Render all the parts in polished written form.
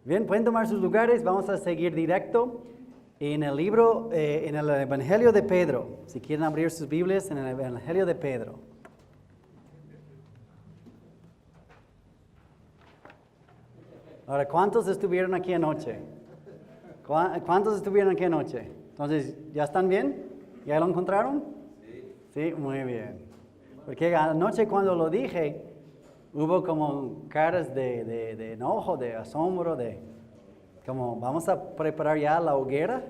Bien, pueden tomar sus lugares, vamos a seguir directo en el libro, en el Evangelio de Pedro. Si quieren abrir sus Biblias en el Evangelio de Pedro. Ahora, ¿cuántos estuvieron aquí anoche? ¿Cuántos estuvieron aquí anoche? Entonces, ¿ya están bien? ¿Ya lo encontraron? Sí, muy bien. Porque anoche cuando lo dije, hubo como caras de enojo, de asombro, de como vamos a preparar ya la hoguera,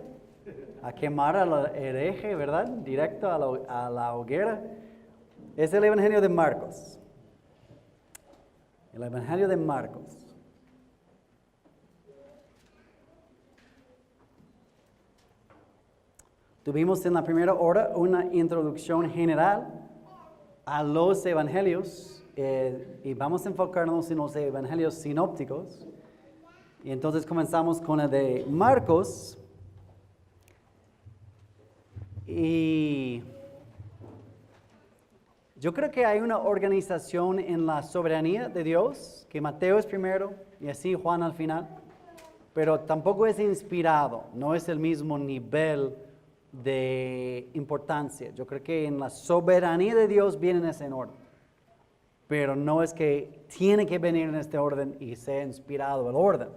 a quemar al hereje, ¿verdad? Directo a la hoguera. Es el Evangelio de Marcos. El Evangelio de Marcos. Tuvimos en la primera hora una introducción general a los evangelios y vamos a enfocarnos en los evangelios sinópticos. Y entonces comenzamos con el de Marcos. Y yo creo que hay una organización en la soberanía de Dios, que Mateo es primero y así Juan al final, pero tampoco es inspirado, no es el mismo nivel de importancia. Yo creo que en la soberanía de Dios viene en ese orden, pero no es que tiene que venir en este orden y sea inspirado el orden,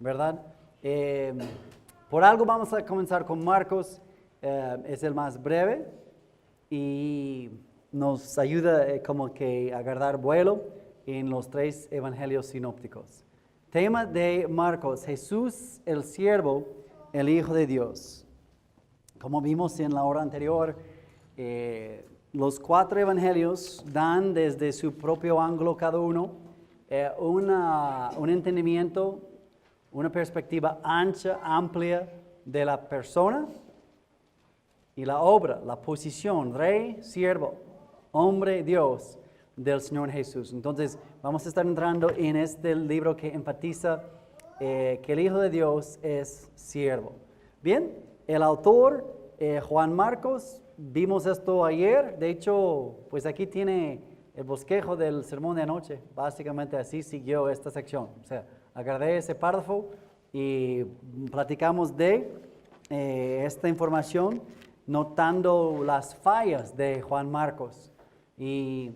¿verdad? Por algo vamos a comenzar con Marcos, es el más breve y nos ayuda como que a agarrar vuelo en los tres evangelios sinópticos. Tema de Marcos: Jesús el siervo, el Hijo de Dios. Como vimos en la hora anterior, los cuatro evangelios dan desde su propio ángulo cada uno un entendimiento, una perspectiva ancha, amplia de la persona y la obra, la posición, rey, siervo, hombre, Dios del Señor Jesús. Entonces vamos a estar entrando en este libro que enfatiza que el Hijo de Dios es siervo. Bien. El autor, Juan Marcos, vimos esto ayer. De hecho, pues aquí tiene el bosquejo del sermón de anoche. Básicamente así siguió esta sección. O sea, agarré ese párrafo y platicamos de esta información, notando las fallas de Juan Marcos. Y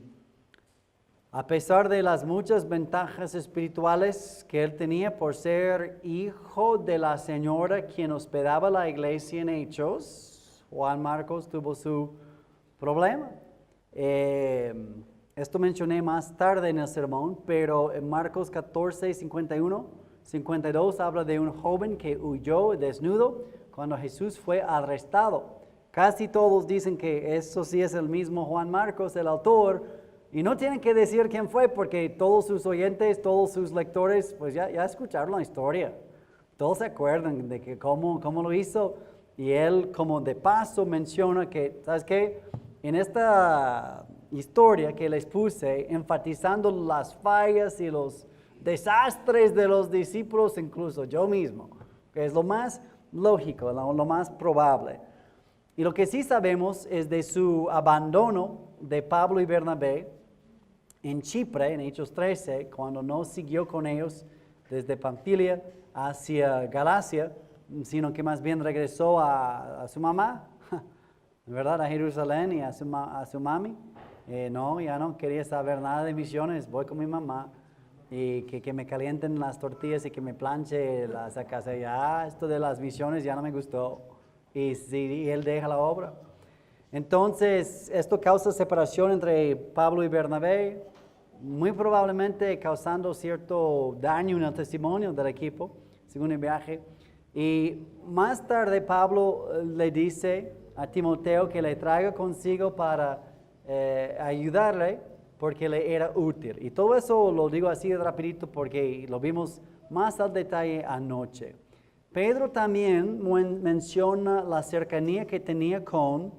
a pesar de las muchas ventajas espirituales que él tenía por ser hijo de la señora quien hospedaba la iglesia en Hechos, Juan Marcos tuvo su problema. Esto mencioné más tarde en el sermón, pero en Marcos 14, 51, 52 habla de un joven que huyó desnudo cuando Jesús fue arrestado. Casi todos dicen que eso sí es el mismo Juan Marcos, el autor. Y no tienen que decir quién fue, porque todos sus oyentes, todos sus lectores, pues ya escucharon la historia. Todos se acuerdan de que cómo lo hizo. Y él, como de paso, menciona que, ¿sabes qué? En esta historia que les puse, enfatizando las fallas y los desastres de los discípulos, incluso yo mismo, que es lo más lógico, lo más probable. Y lo que sí sabemos es de su abandono de Pablo y Bernabé en Chipre, en Hechos 13, cuando no siguió con ellos desde Panfilia hacia Galacia, sino que más bien regresó a su mamá, ¿verdad? A Jerusalén y a su mami. No, ya no quería saber nada de misiones, voy con mi mamá y que me calienten las tortillas y que me planche las casa. Ya esto de las misiones ya no me gustó y él deja la obra. Entonces, esto causa separación entre Pablo y Bernabé, muy probablemente causando cierto daño en el testimonio del equipo, según el viaje. Y más tarde Pablo le dice a Timoteo que le traiga consigo para ayudarle, porque le era útil. Y todo eso lo digo así de rapidito porque lo vimos más al detalle anoche. Pedro también menciona la cercanía que tenía con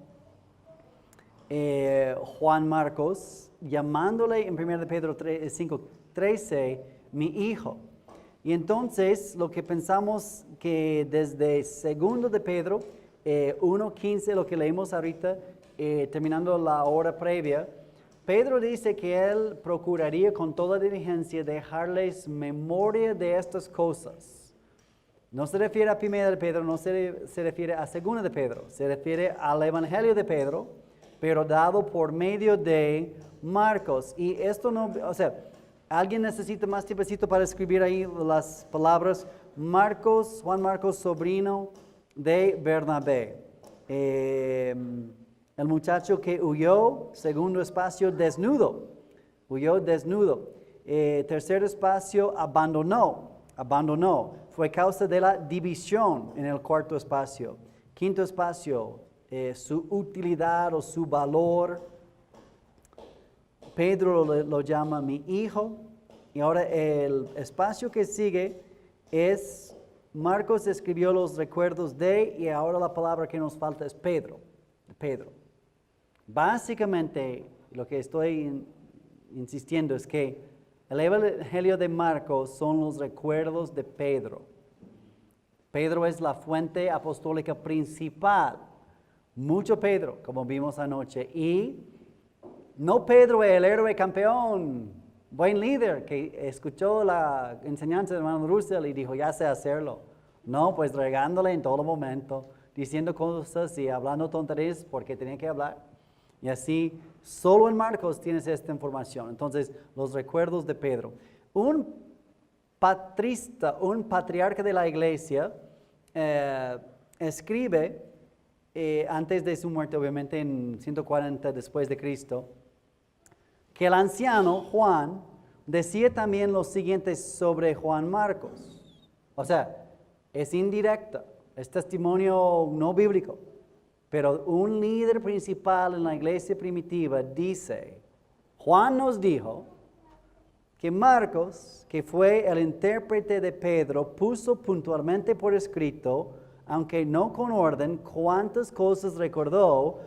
Juan Marcos, llamándole en 1 Pedro 5:13, mi hijo. Y entonces lo que pensamos que desde 2 de Pedro 1:15, lo que leímos ahorita, terminando la hora previa, Pedro dice que él procuraría con toda diligencia dejarles memoria de estas cosas. No se refiere a Primera de Pedro, no se refiere a Segunda de Pedro, se refiere al Evangelio de Pedro, pero dado por medio de Marcos. Y esto no, o sea, alguien necesita más tiempecito para escribir ahí las palabras. Marcos, Juan Marcos, sobrino de Bernabé. El muchacho que huyó, segundo espacio, desnudo. Huyó desnudo. Tercer espacio, abandonó. Fue causa de la división en el cuarto espacio. Quinto espacio, su utilidad o su valor. Pedro lo llama mi hijo. Y ahora el espacio que sigue es, Marcos escribió los recuerdos de, y ahora la palabra que nos falta es Pedro. Básicamente, lo que estoy insistiendo es que el Evangelio de Marcos son los recuerdos de Pedro. Pedro es la fuente apostólica principal. Mucho Pedro, como vimos anoche. Y no Pedro, el héroe campeón, buen líder, que escuchó la enseñanza de hermano Russell y dijo, ya sé hacerlo. No, pues regándole en todo momento, diciendo cosas y hablando tonterías porque tenía que hablar. Y así, solo en Marcos tienes esta información. Entonces, los recuerdos de Pedro. Un patrista, un patriarca de la iglesia, escribe, antes de su muerte, obviamente en 140 después de Cristo, que el anciano Juan decía también lo siguiente sobre Juan Marcos. O sea, es indirecta, es testimonio no bíblico. Pero un líder principal en la iglesia primitiva dice, Juan nos dijo que Marcos, que fue el intérprete de Pedro, puso puntualmente por escrito, aunque no con orden, cuántas cosas recordó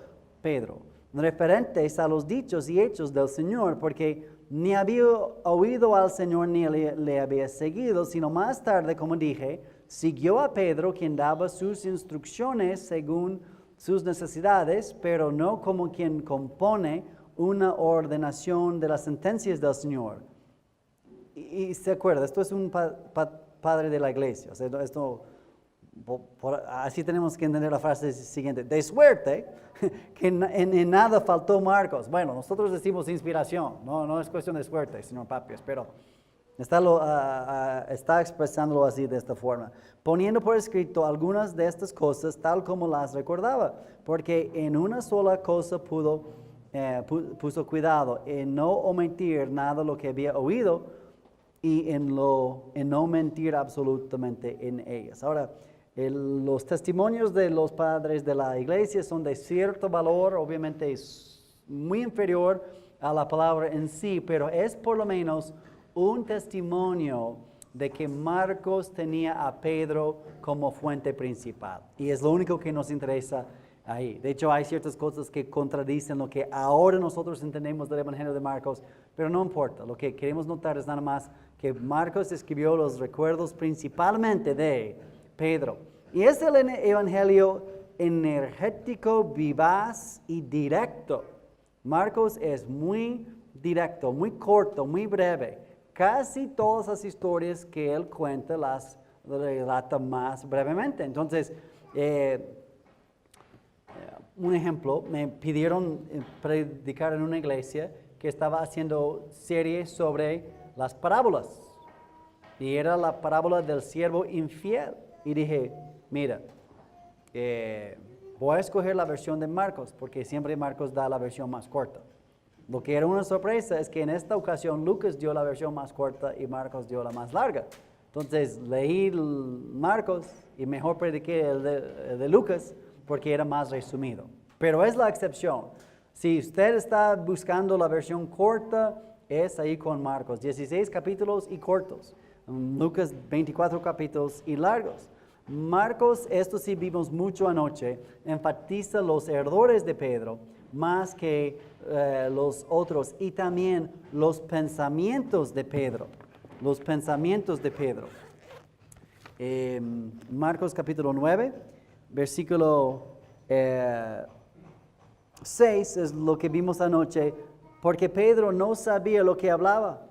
Pedro, referentes a los dichos y hechos del Señor, porque ni había oído al Señor ni le había seguido, sino más tarde, como dije, siguió a Pedro, quien daba sus instrucciones según sus necesidades, pero no como quien compone una ordenación de las sentencias del Señor. Y se acuerda, esto es un padre de la iglesia. O sea, así tenemos que entender la frase siguiente. De suerte que en nada faltó Marcos. Bueno, nosotros decimos inspiración, no es cuestión de suerte, señor Papias, pero está expresándolo así de esta forma, poniendo por escrito algunas de estas cosas tal como las recordaba, porque en una sola cosa puso cuidado, en no omitir nada lo que había oído y en no mentir absolutamente en ellas. Ahora, los testimonios de los padres de la iglesia son de cierto valor, obviamente es muy inferior a la palabra en sí, pero es por lo menos un testimonio de que Marcos tenía a Pedro como fuente principal. Y es lo único que nos interesa ahí. De hecho, hay ciertas cosas que contradicen lo que ahora nosotros entendemos del Evangelio de Marcos, pero no importa. Lo que queremos notar es nada más que Marcos escribió los recuerdos principalmente de Pedro. Y es el Evangelio energético, vivaz y directo. Marcos es muy directo, muy corto, muy breve. Casi todas las historias que él cuenta las relata más brevemente. Entonces, un ejemplo, me pidieron predicar en una iglesia que estaba haciendo series sobre las parábolas. Y era la parábola del siervo infiel. Y dije, mira, voy a escoger la versión de Marcos, porque siempre Marcos da la versión más corta. Lo que era una sorpresa es que en esta ocasión Lucas dio la versión más corta y Marcos dio la más larga. Entonces leí Marcos y mejor prediqué el de Lucas porque era más resumido. Pero es la excepción. Si usted está buscando la versión corta, es ahí con Marcos. 16 capítulos y cortos. Lucas 24 capítulos y largos. Marcos, esto sí vimos mucho anoche, enfatiza los errores de Pedro más que los otros y también los pensamientos de Pedro. Los pensamientos de Pedro. Marcos capítulo 9, versículo 6 es lo que vimos anoche, porque Pedro no sabía lo que hablaba,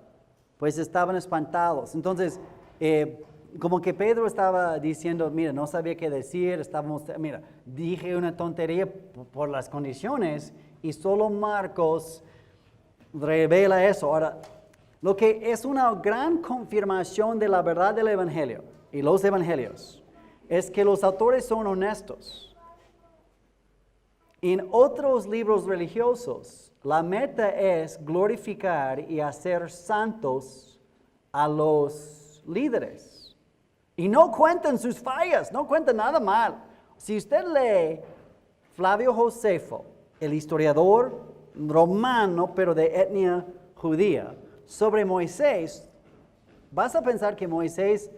pues estaban espantados. Entonces, como que Pedro estaba diciendo, mira, no sabía qué decir, mira, dije una tontería por las condiciones y solo Marcos revela eso. Ahora, lo que es una gran confirmación de la verdad del Evangelio y los Evangelios es que los autores son honestos. En otros libros religiosos, la meta es glorificar y hacer santos a los líderes. Y no cuentan sus fallas, no cuentan nada mal. Si usted lee Flavio Josefo, el historiador romano, pero de etnia judía, sobre Moisés, vas a pensar que Moisés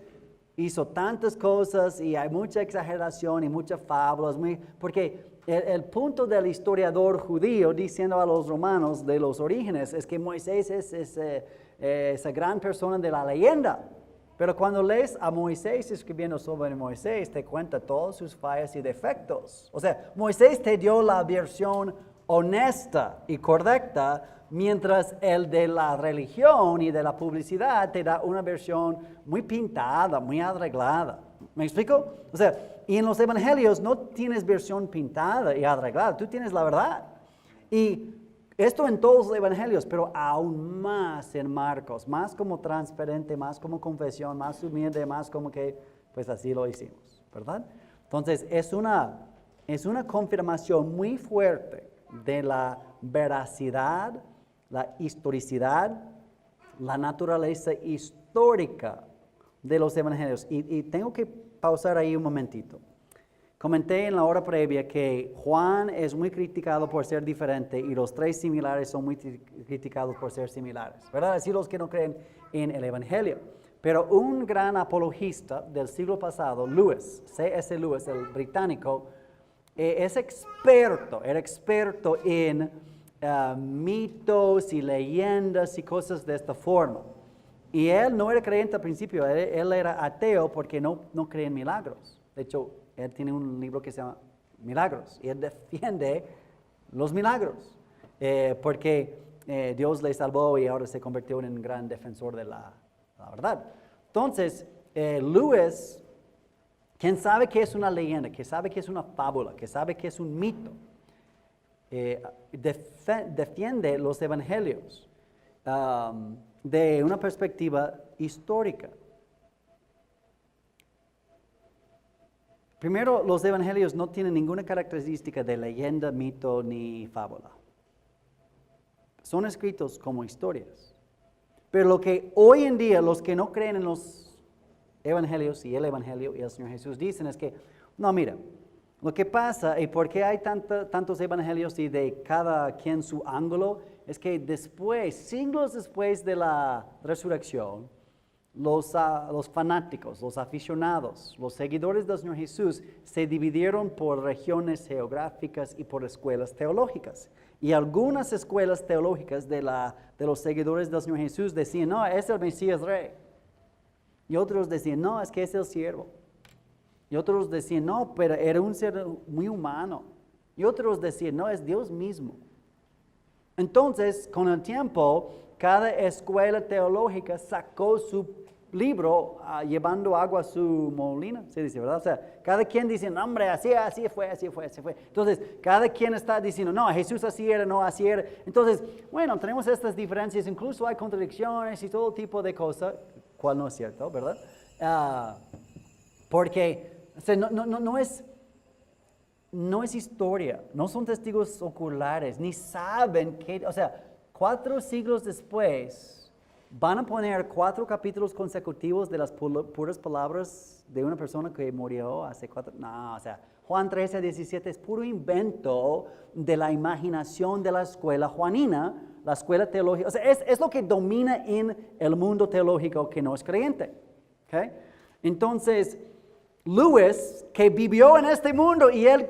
hizo tantas cosas y hay mucha exageración y muchas fábulas, porque el punto del historiador judío diciendo a los romanos de los orígenes es que Moisés es esa gran persona de la leyenda. Pero cuando lees a Moisés escribiendo sobre Moisés, te cuenta todas sus fallas y defectos. O sea, Moisés te dio la versión honesta y correcta, mientras el de la religión y de la publicidad te da una versión muy pintada, muy arreglada. ¿Me explico? O sea, y en los evangelios no tienes versión pintada y arreglada, tú tienes la verdad. Y esto en todos los evangelios, pero aún más en Marcos, más como transparente, más como confesión, más humilde, más como que, pues así lo hicimos, ¿verdad? Entonces, es una confirmación muy fuerte de la veracidad, la historicidad, la naturaleza histórica de los evangelios. Y tengo que pausar ahí un momentito. Comenté en la hora previa que Juan es muy criticado por ser diferente y los tres similares son muy criticados por ser similares, ¿verdad? Así los que no creen en el Evangelio. Pero un gran apologista del siglo pasado, Lewis, C.S. Lewis, el británico, era experto en mitos y leyendas y cosas de esta forma. Y él no era creyente al principio, él era ateo porque no creía en milagros. De hecho, él tiene un libro que se llama Milagros y él defiende los milagros porque Dios le salvó y ahora se convirtió en un gran defensor de la verdad. Entonces, Lewis, quien sabe que es una leyenda, que sabe que es una fábula, que sabe que es un mito, defiende los evangelios de una perspectiva histórica. Primero, los evangelios no tienen ninguna característica de leyenda, mito ni fábula. Son escritos como historias. Pero lo que hoy en día los que no creen en los evangelios y el evangelio y el Señor Jesús dicen es que, no, mira, lo que pasa y por qué hay tantos evangelios y de cada quien su ángulo, es que después, siglos después de la resurrección, los fanáticos, los aficionados, los seguidores del Señor Jesús se dividieron por regiones geográficas y por escuelas teológicas. Y algunas escuelas teológicas de los seguidores del Señor Jesús decían, no, es el Mesías Rey. Y otros decían, no, es que es el siervo. Y otros decían, no, pero era un ser muy humano. Y otros decían, no, es Dios mismo. Entonces, con el tiempo, cada escuela teológica sacó su libro llevando agua a su molino, se dice, ¿verdad? O sea, cada quien dice, no, hombre, así fue. Entonces, cada quien está diciendo, no, Jesús así era, no, así era. Entonces, bueno, tenemos estas diferencias, incluso hay contradicciones y todo tipo de cosas, cual no es cierto, ¿verdad? Porque o sea, no es historia, no son testigos oculares, ni saben que, o sea, 4 siglos después, ¿van a poner 4 capítulos consecutivos de las puras palabras de una persona que murió hace 4? No, o sea, Juan 13:17 es puro invento de la imaginación de la escuela juanina, la escuela teológica. O sea, es lo que domina en el mundo teológico que no es creyente. ¿Okay? Entonces, Lewis, que vivió en este mundo y él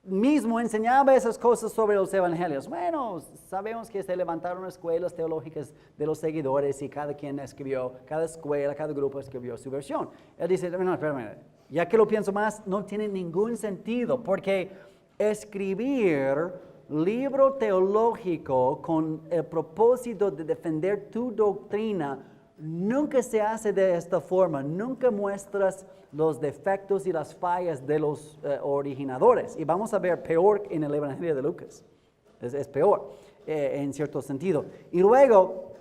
mismo enseñaba esas cosas sobre los evangelios. Bueno, sabemos que se levantaron escuelas teológicas de los seguidores y cada quien escribió, cada escuela, cada grupo escribió su versión. Él dice, no, espérame, ya que lo pienso más, no tiene ningún sentido, porque escribir libro teológico con el propósito de defender tu doctrina nunca se hace de esta forma, nunca muestras los defectos y las fallas de los originadores. Y vamos a ver peor en el Evangelio de Lucas, es peor en cierto sentido. Y luego,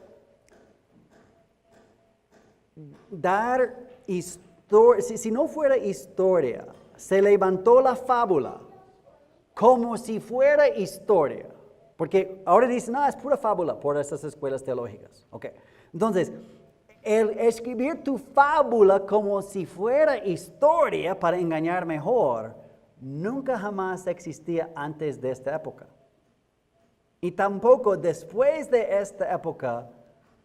dar historia, si no fuera historia, se levantó la fábula como si fuera historia. Porque ahora dicen, no, es pura fábula por estas escuelas teológicas. Okay. Entonces, el escribir tu fábula como si fuera historia para engañar mejor, nunca jamás existía antes de esta época. Y tampoco después de esta época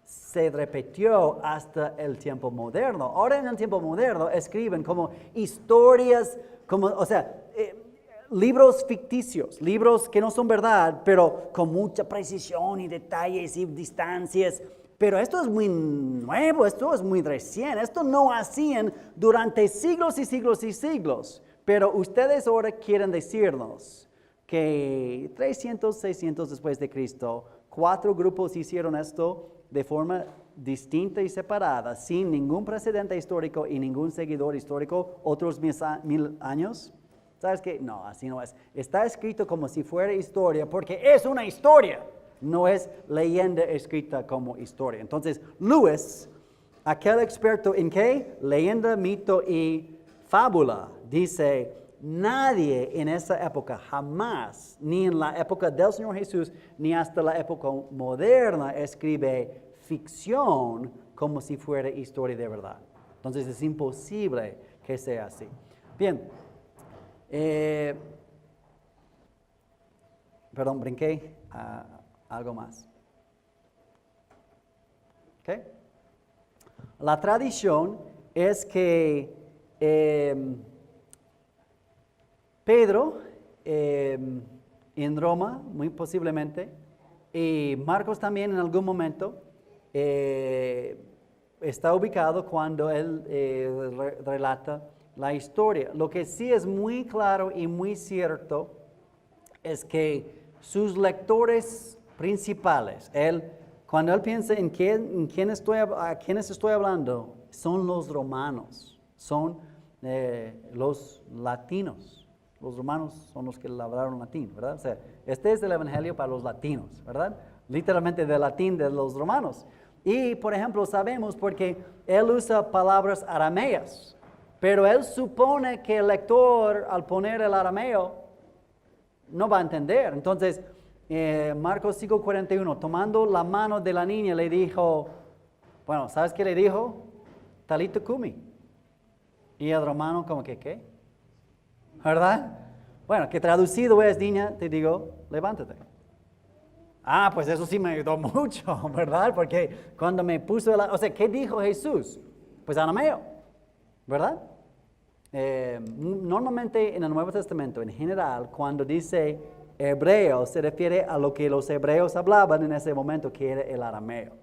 se repitió hasta el tiempo moderno. Ahora en el tiempo moderno escriben como historias, libros ficticios, libros que no son verdad, pero con mucha precisión y detalles y distancias. Pero esto es muy nuevo, esto es muy recién, esto no hacían durante siglos y siglos y siglos. Pero ustedes ahora quieren decirnos que 300, 600 después de Cristo, 4 grupos hicieron esto de forma distinta y separada, sin ningún precedente histórico y ningún seguidor histórico, otros 1000 años. ¿Sabes qué? No, así no es. Está escrito como si fuera historia, porque es una historia. No es leyenda escrita como historia. Entonces, Lewis, aquel experto en ¿qué? Leyenda, mito y fábula, dice, nadie en esa época jamás, ni en la época del Señor Jesús, ni hasta la época moderna, escribe ficción como si fuera historia de verdad. Entonces, es imposible que sea así. Bien. Perdón, brinqué algo más. ¿Okay? La tradición es que Pedro en Roma, muy posiblemente, y Marcos también en algún momento, está ubicado cuando él relata la historia. Lo que sí es muy claro y muy cierto es que sus lectores principales, cuando él piensa en quiénes estoy hablando, son los romanos, son los latinos. Los romanos son los que hablaron latín, ¿verdad? O sea, este es el evangelio para los latinos, ¿verdad? Literalmente del latín de los romanos. Y, por ejemplo, sabemos porque él usa palabras arameas, pero él supone que el lector, al poner el arameo, no va a entender. Entonces, Marcos 5:41, tomando la mano de la niña, le dijo, bueno, ¿sabes qué le dijo? Talita cumi. Y el romano como que, ¿qué? ¿Verdad? Bueno, que traducido es, niña, te digo, levántate. Ah, pues eso sí me ayudó mucho, ¿verdad? Porque cuando me puso, o sea, ¿qué dijo Jesús? Pues arameo, ¿verdad? Normalmente en el Nuevo Testamento, en general, cuando dice hebreo, se refiere a lo que los hebreos hablaban en ese momento, que era el arameo.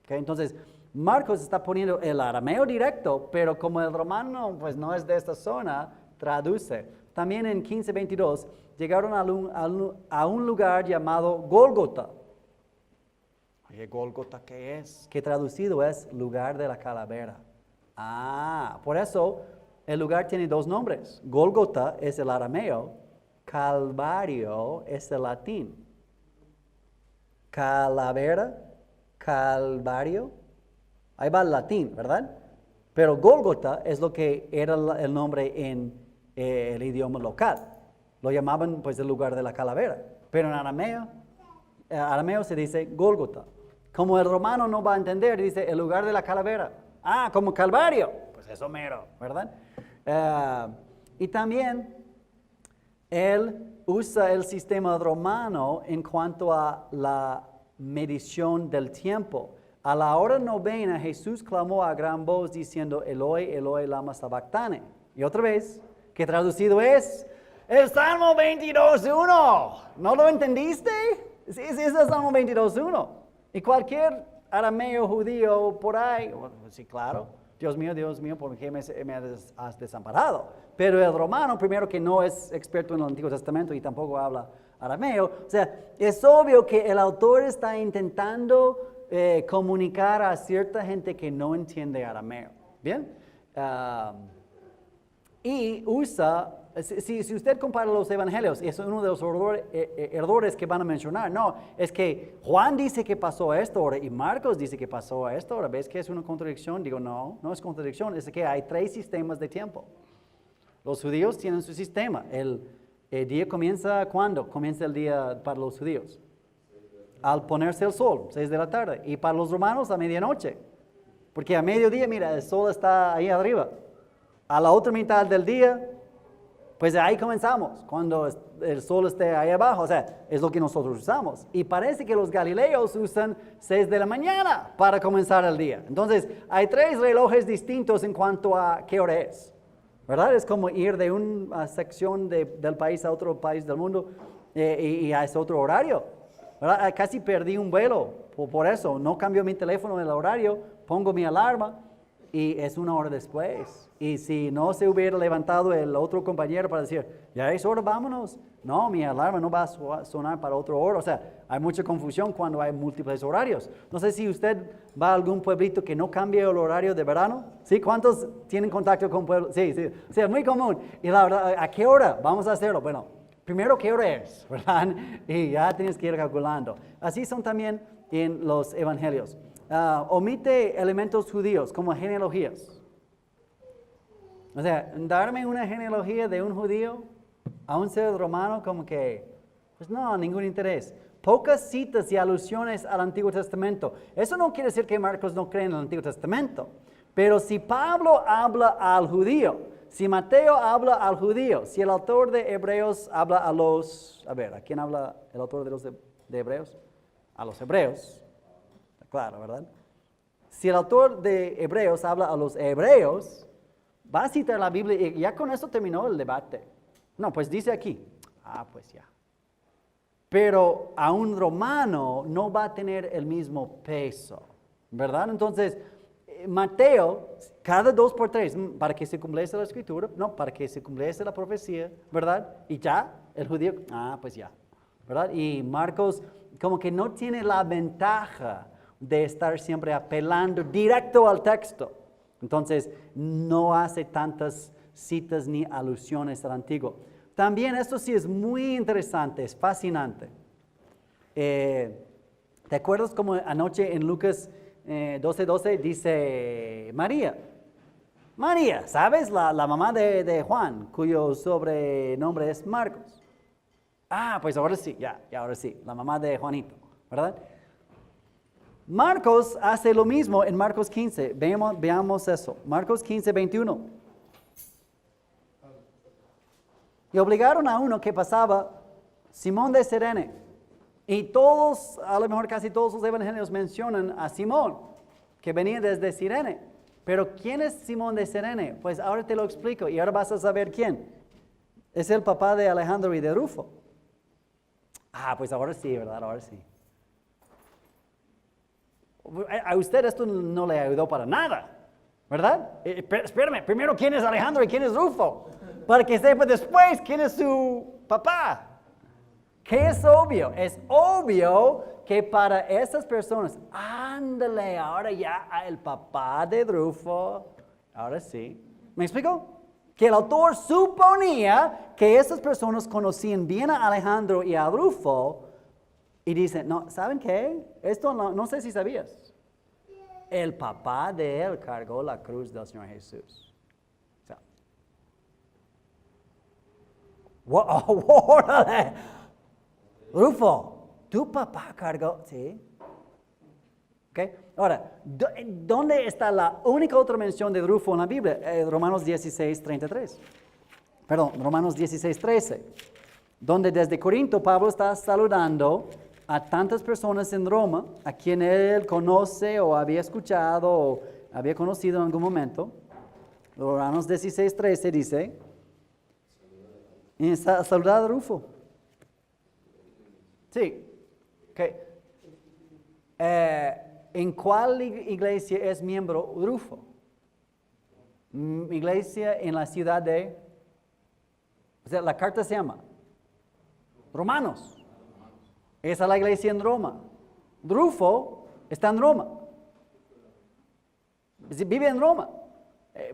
¿Okay? Entonces, Marcos está poniendo el arameo directo, pero como el romano pues no es de esta zona, traduce. También en 15:22 llegaron a un lugar llamado Gólgota. Oye, ¿Gólgota qué es? Que traducido es lugar de la calavera. Ah, por eso el lugar tiene 2 nombres. Gólgota es el arameo, Calvario es el latín. Calavera, Calvario, ahí va el latín, ¿verdad? Pero Gólgota es lo que era el nombre en el idioma local. Lo llamaban pues el lugar de la calavera. Pero en arameo se dice Gólgota. Como el romano no va a entender, dice el lugar de la calavera. Ah, como Calvario. Pues eso mero, ¿verdad? Y también él usa el sistema romano en cuanto a la medición del tiempo. A la hora novena Jesús clamó a gran voz diciendo Eloi, Eloi, lama sabactane. Y otra vez, que traducido es el Salmo 22:1. ¿No lo entendiste? Sí, es el Salmo 22:1. Y cualquier arameo judío por ahí, sí, claro. Dios mío, ¿por qué me has desamparado? Pero el romano, primero que no es experto en el Antiguo Testamento y tampoco habla arameo. O sea, es obvio que el autor está intentando comunicar a cierta gente que no entiende arameo. ¿Bien? Y usa, si usted compara los evangelios, es uno de los errores que van a mencionar. No, es que Juan dice que pasó a esta hora y Marcos dice que pasó a esta hora. ¿Ves que es una contradicción? Digo, no, no es contradicción, es que hay 3 sistemas de tiempo. Los judíos tienen su sistema. El día comienza, ¿cuándo? Comienza el día para los judíos. Al ponerse el sol, 6 de la tarde. Y para los romanos a medianoche. Porque a mediodía, mira, el sol está ahí arriba. A la otra mitad del día, pues ahí comenzamos, cuando el sol esté ahí abajo. O sea, es lo que nosotros usamos. Y parece que los galileos usan 6 de la mañana para comenzar el día. Entonces, hay 3 relojes distintos en cuanto a qué hora es. ¿Verdad? Es como ir de una sección del país a otro país del mundo y es otro horario. ¿Verdad? Casi perdí un vuelo por eso. No cambio mi teléfono en el horario, pongo mi alarma y es 1 hora después. Y si no se hubiera levantado el otro compañero para decir, ya es hora, vámonos. No, mi alarma no va a sonar para otra hora. O sea, hay mucha confusión cuando hay múltiples horarios. No sé si usted va a algún pueblito que no cambie el horario de verano. ¿Sí? ¿Cuántos tienen contacto con pueblos? Sí, sí. O sea, es muy común. Y la verdad, ¿a qué hora vamos a hacerlo? Bueno, primero, ¿qué hora es? ¿Verdad? Y ya tienes que ir calculando. Así son también en los evangelios. Omite elementos judíos como genealogías. O sea, darme una genealogía de un judío a un ser romano como que, pues no, ningún interés. Pocas citas y alusiones al Antiguo Testamento. Eso no quiere decir que Marcos no cree en el Antiguo Testamento. Pero si Pablo habla al judío, si Mateo habla al judío, si el autor de Hebreos habla a los... A ver, ¿a quién habla el autor de Hebreos? A los hebreos. Claro, ¿verdad? Si el autor de Hebreos habla a los hebreos, va a citar la Biblia y ya con eso terminó el debate. No, pues dice aquí. Pues ya. Pero a un romano no va a tener el mismo peso, ¿verdad? Entonces, Mateo, cada 2 por 3, para que se cumpliese la escritura, no, para que se cumpliese la profecía, ¿verdad? Y ya, el judío, pues ya, ¿verdad? Y Marcos como que no tiene la ventaja de estar siempre apelando directo al texto. Entonces, no hace tantas citas ni alusiones al antiguo. También esto sí es muy interesante, es fascinante. ¿Te acuerdas como anoche en Lucas 12:12 dice María? María, ¿sabes? La mamá de Juan, cuyo sobrenombre es Marcos. Pues ahora sí, ahora sí, la mamá de Juanito, ¿verdad? Marcos hace lo mismo en Marcos 15. Veamos eso. Marcos 15:21. Y obligaron a uno que pasaba, Simón de Cirene. Y todos, a lo mejor casi todos los evangelios mencionan a Simón, que venía desde Cirene. Pero ¿quién es Simón de Cirene? Pues ahora te lo explico y ahora vas a saber quién. Es el papá de Alejandro y de Rufo. Pues ahora sí, ¿verdad? Ahora sí. A usted esto no le ayudó para nada, ¿verdad? Espérame, primero quién es Alejandro y quién es Rufo, para que sepa después quién es su papá. ¿Qué es obvio? Es obvio que para esas personas, ándale, ahora ya el papá de Rufo, ahora sí. ¿Me explico? Que el autor suponía que esas personas conocían bien a Alejandro y a Rufo. Y dice, no, ¿saben qué? Esto no sé si sabías. El papá de él cargó la cruz del Señor Jesús. O sea, ¡órale! Rufo, ¿tu papá cargó? Sí. ¿Ok? Ahora, ¿dónde está la única otra mención de Rufo en la Biblia? Romanos 16:33. Perdón, Romanos 16:13. Donde desde Corinto Pablo está saludando a tantas personas en Roma, a quien él conoce o había escuchado o había conocido en algún momento. Romanos 16:13 dice, saludad a Rufo. Sí. Okay. ¿En cuál iglesia es miembro Rufo? Iglesia en la ciudad de... O sea, la carta se llama Romanos. Esa es la iglesia en Roma. Rufo está en Roma. Vive en Roma.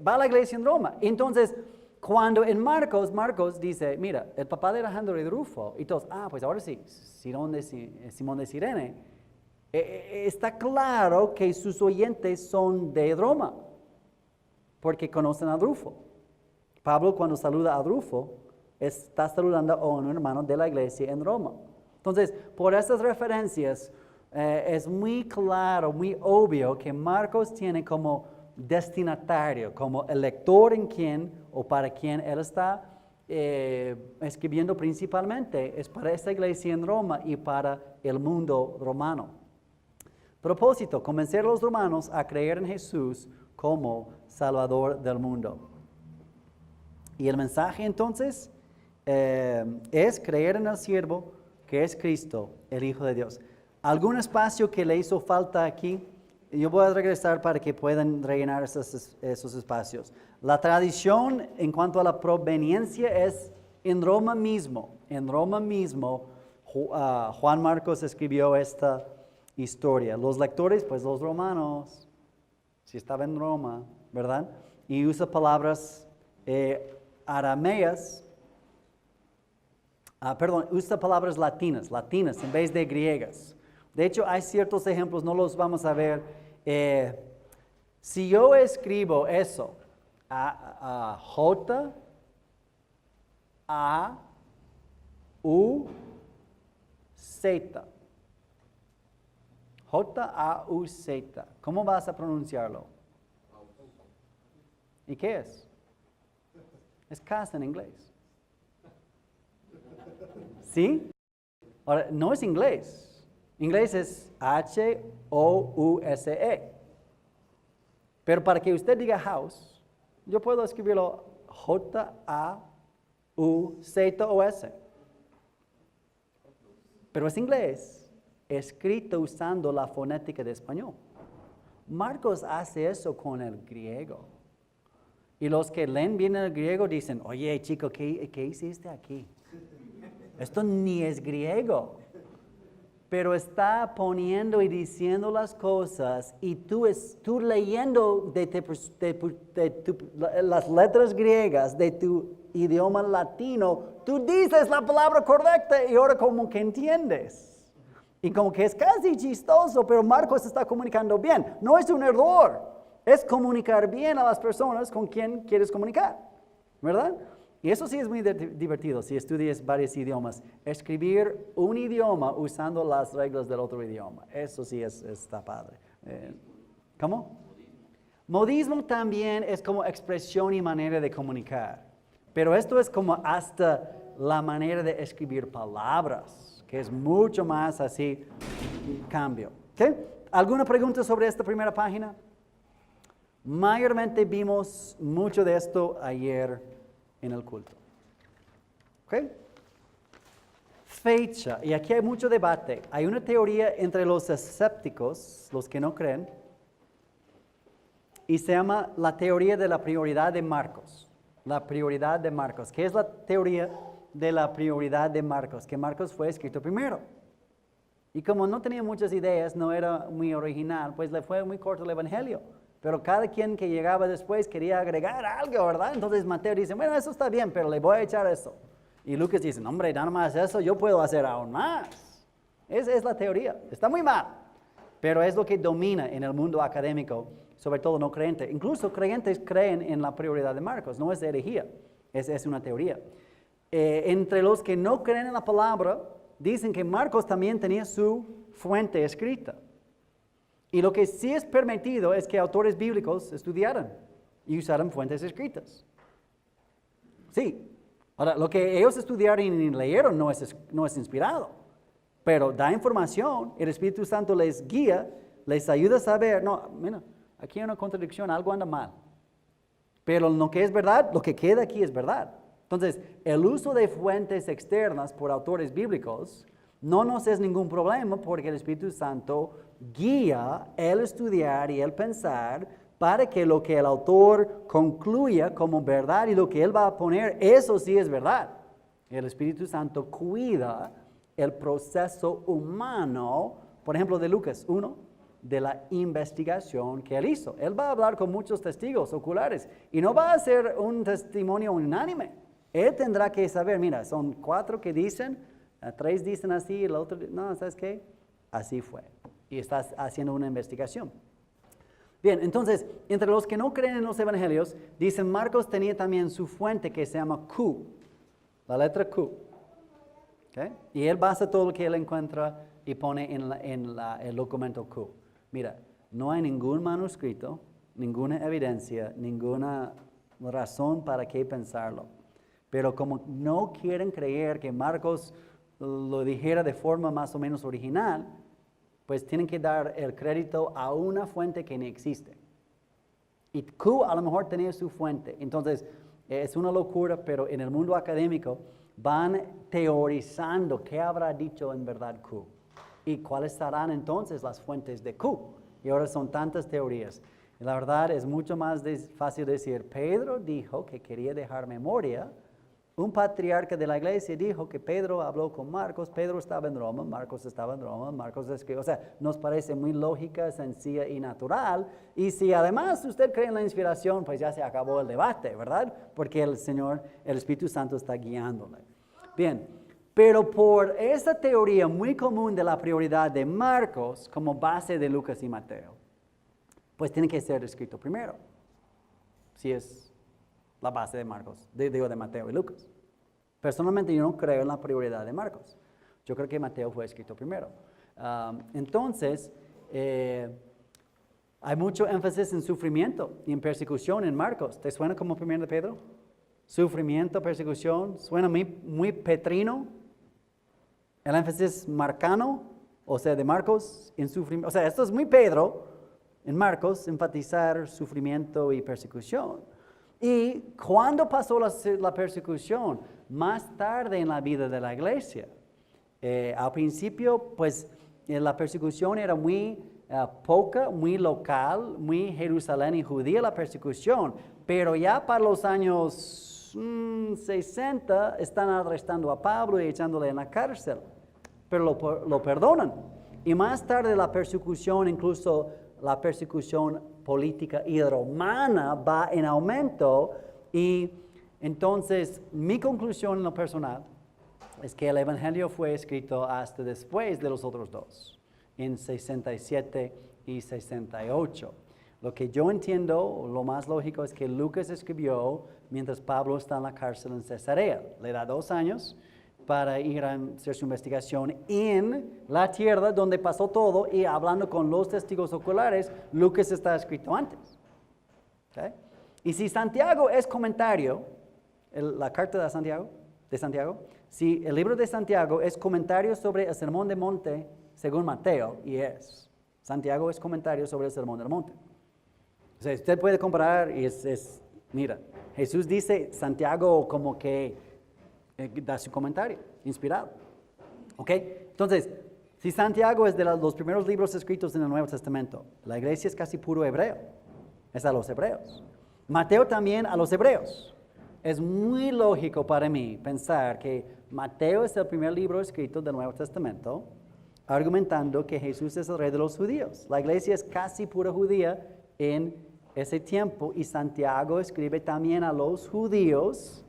Va a la iglesia en Roma. Entonces, cuando en Marcos dice, mira, el papá de Alejandro y de Rufo, y todos, pues ahora sí, Simón de Sirene, está claro que sus oyentes son de Roma, porque conocen a Rufo. Pablo, cuando saluda a Rufo, está saludando a un hermano de la iglesia en Roma. Entonces, por estas referencias, es muy claro, muy obvio que Marcos tiene como destinatario, como el lector en quien o para quien él está escribiendo principalmente, es para esta iglesia en Roma y para el mundo romano. Propósito, convencer a los romanos a creer en Jesús como Salvador del mundo. Y el mensaje entonces es creer en el siervo que es Cristo, el Hijo de Dios. ¿Algún espacio que le hizo falta aquí? Yo voy a regresar para que puedan rellenar esos espacios. La tradición en cuanto a la proveniencia es en Roma mismo. En Roma mismo, Juan Marcos escribió esta historia. Los lectores, pues los romanos, si estaba en Roma, ¿verdad? Y usa palabras arameas, usa palabras latinas en vez de griegas. De hecho, hay ciertos ejemplos, no los vamos a ver. Si yo escribo eso, J, A, U, Z. J, A, U, Z. ¿Cómo vas a pronunciarlo? ¿Y qué es? Es casa en inglés. ¿Sí? Ahora, no es inglés. Inglés es H-O-U-S-E. Pero para que usted diga house, yo puedo escribirlo J-A-U-Z-O-S. Pero es inglés, escrito usando la fonética de español. Marcos hace eso con el griego. Y los que leen bien el griego dicen, oye chico, ¿qué hiciste aquí? Esto ni es griego. Pero está poniendo y diciendo las cosas y tú leyendo las letras griegas de tu idioma latino, tú dices la palabra correcta y ahora como que entiendes. Y como que es casi chistoso, pero Marcos está comunicando bien. No es un error, es comunicar bien a las personas con quien quieres comunicar, ¿verdad? Y eso sí es muy divertido si estudias varios idiomas. Escribir un idioma usando las reglas del otro idioma. Eso sí está padre. ¿Cómo? Modismo también es como expresión y manera de comunicar. Pero esto es como hasta la manera de escribir palabras, que es mucho más así, cambio. ¿Okay? ¿Alguna pregunta sobre esta primera página? Mayormente vimos mucho de esto ayer en el culto. ¿Ok? Fecha, y aquí hay mucho debate. Hay una teoría entre los escépticos, los que no creen, y se llama la teoría de la prioridad de Marcos. La prioridad de Marcos. ¿Qué es la teoría de la prioridad de Marcos? Que Marcos fue escrito primero. Y como no tenía muchas ideas, no era muy original, pues le fue muy corto el evangelio. Pero cada quien que llegaba después quería agregar algo, ¿verdad? Entonces Mateo dice, bueno, eso está bien, pero le voy a echar eso. Y Lucas dice, no, hombre, nada más eso, yo puedo hacer aún más. Esa es la teoría. Está muy mal, pero es lo que domina en el mundo académico, sobre todo no creyente. Incluso creyentes creen en la prioridad de Marcos, no es herejía, es una teoría. Entre los que no creen en la palabra, dicen que Marcos también tenía su fuente escrita. Y lo que sí es permitido es que autores bíblicos estudiaran y usaran fuentes escritas. Sí. Ahora, lo que ellos estudiaron y leyeron no es inspirado, pero da información, el Espíritu Santo les guía, les ayuda a saber, no, mira, aquí hay una contradicción, algo anda mal. Pero lo que es verdad, lo que queda aquí es verdad. Entonces, el uso de fuentes externas por autores bíblicos no nos es ningún problema porque el Espíritu Santo guía el estudiar y el pensar para que lo que el autor concluya como verdad y lo que él va a poner, eso sí es verdad. El Espíritu Santo cuida el proceso humano, por ejemplo, de Lucas 1, de la investigación que él hizo. Él va a hablar con muchos testigos oculares y no va a ser un testimonio unánime. Él tendrá que saber, mira, son 4 que dicen, 3 dicen así, el otro, no, ¿sabes qué? Así fue. Y estás haciendo una investigación. Bien, entonces, entre los que no creen en los evangelios, dicen Marcos tenía también su fuente que se llama Q, la letra Q. ¿Okay? Y él basa todo lo que él encuentra y pone en el documento Q. Mira, no hay ningún manuscrito, ninguna evidencia, ninguna razón para qué pensarlo. Pero como no quieren creer que Marcos lo dijera de forma más o menos original, pues tienen que dar el crédito a una fuente que no existe. Y Q a lo mejor tenía su fuente. Entonces, es una locura, pero en el mundo académico van teorizando qué habrá dicho en verdad Q. ¿Y cuáles serán entonces las fuentes de Q? Y ahora son tantas teorías. Y la verdad es mucho más fácil decir, Pedro dijo que quería dejar memoria. Un patriarca de la iglesia dijo que Pedro habló con Marcos, Pedro estaba en Roma, Marcos estaba en Roma, Marcos escribió. O sea, nos parece muy lógica, sencilla y natural. Y si además usted cree en la inspiración, pues ya se acabó el debate, ¿verdad? Porque el Señor, el Espíritu Santo está guiándole. Bien, pero por esa teoría muy común de la prioridad de Marcos como base de Lucas y Mateo, pues tiene que ser escrito primero, si es la base de Marcos, de Mateo y Lucas. Personalmente yo no creo en la prioridad de Marcos. Yo creo que Mateo fue escrito primero. Entonces, hay mucho énfasis en sufrimiento y en persecución en Marcos. ¿Te suena como 1 de Pedro? Sufrimiento, persecución, suena muy petrino. El énfasis marcano, o sea, de Marcos en sufrimiento. O sea, esto es muy Pedro en Marcos, enfatizar sufrimiento y persecución. ¿Y cuándo pasó la persecución? Más tarde en la vida de la iglesia. Al principio, pues, la persecución era muy poca, muy local, muy Jerusalén y judía la persecución. Pero ya para los años 60 están arrestando a Pablo y echándole en la cárcel. Pero lo perdonan. Y más tarde la persecución, incluso la persecución política y romana va en aumento. Y entonces mi conclusión en lo personal es que el Evangelio fue escrito hasta después de los otros dos, en 67 y 68. Lo que yo entiendo, lo más lógico es que Lucas escribió mientras Pablo está en la cárcel en Cesarea. Le da 2 años para ir a hacer su investigación en la tierra donde pasó todo y hablando con los testigos oculares, Lucas está escrito antes. ¿Okay? Y si Santiago es comentario, la carta de Santiago, si el libro de Santiago es comentario sobre el Sermón del Monte, según Mateo, y Santiago es comentario sobre el Sermón del Monte. O sea, usted puede comparar y mira, Jesús dice, Santiago como que da su comentario, inspirado. ¿Ok? Entonces, si Santiago es de los primeros libros escritos en el Nuevo Testamento, la iglesia es casi puro hebreo, es a los hebreos. Mateo también a los hebreos. Es muy lógico para mí pensar que Mateo es el primer libro escrito del Nuevo Testamento, argumentando que Jesús es el rey de los judíos. La iglesia es casi pura judía en ese tiempo y Santiago escribe también a los judíos,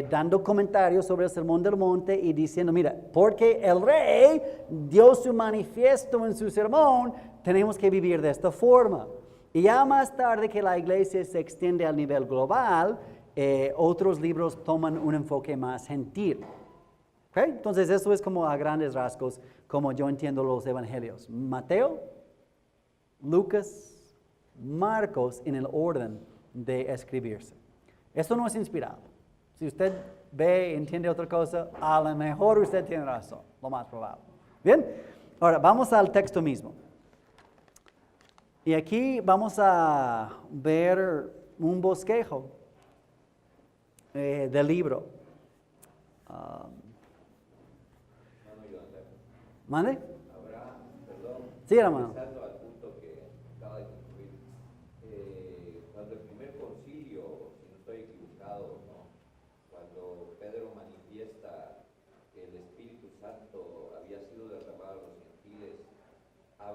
dando comentarios sobre el Sermón del Monte y diciendo, mira, porque el rey dio su manifiesto en su sermón, tenemos que vivir de esta forma. Y ya más tarde que la iglesia se extiende al nivel global, otros libros toman un enfoque más gentil. ¿Okay? Entonces eso es como a grandes rasgos, como yo entiendo los evangelios. Mateo, Lucas, Marcos en el orden de escribirse. Esto no es inspirado. Si usted ve, entiende otra cosa, a lo mejor usted tiene razón, lo más probable. Bien, ahora vamos al texto mismo. Y aquí vamos a ver un bosquejo del libro. ¿Mande? Sí, hermano. Regresando al punto que acaba de concluir, cuando el primer concilio, si no estoy equivocado, ¿no? Cuando Pedro manifiesta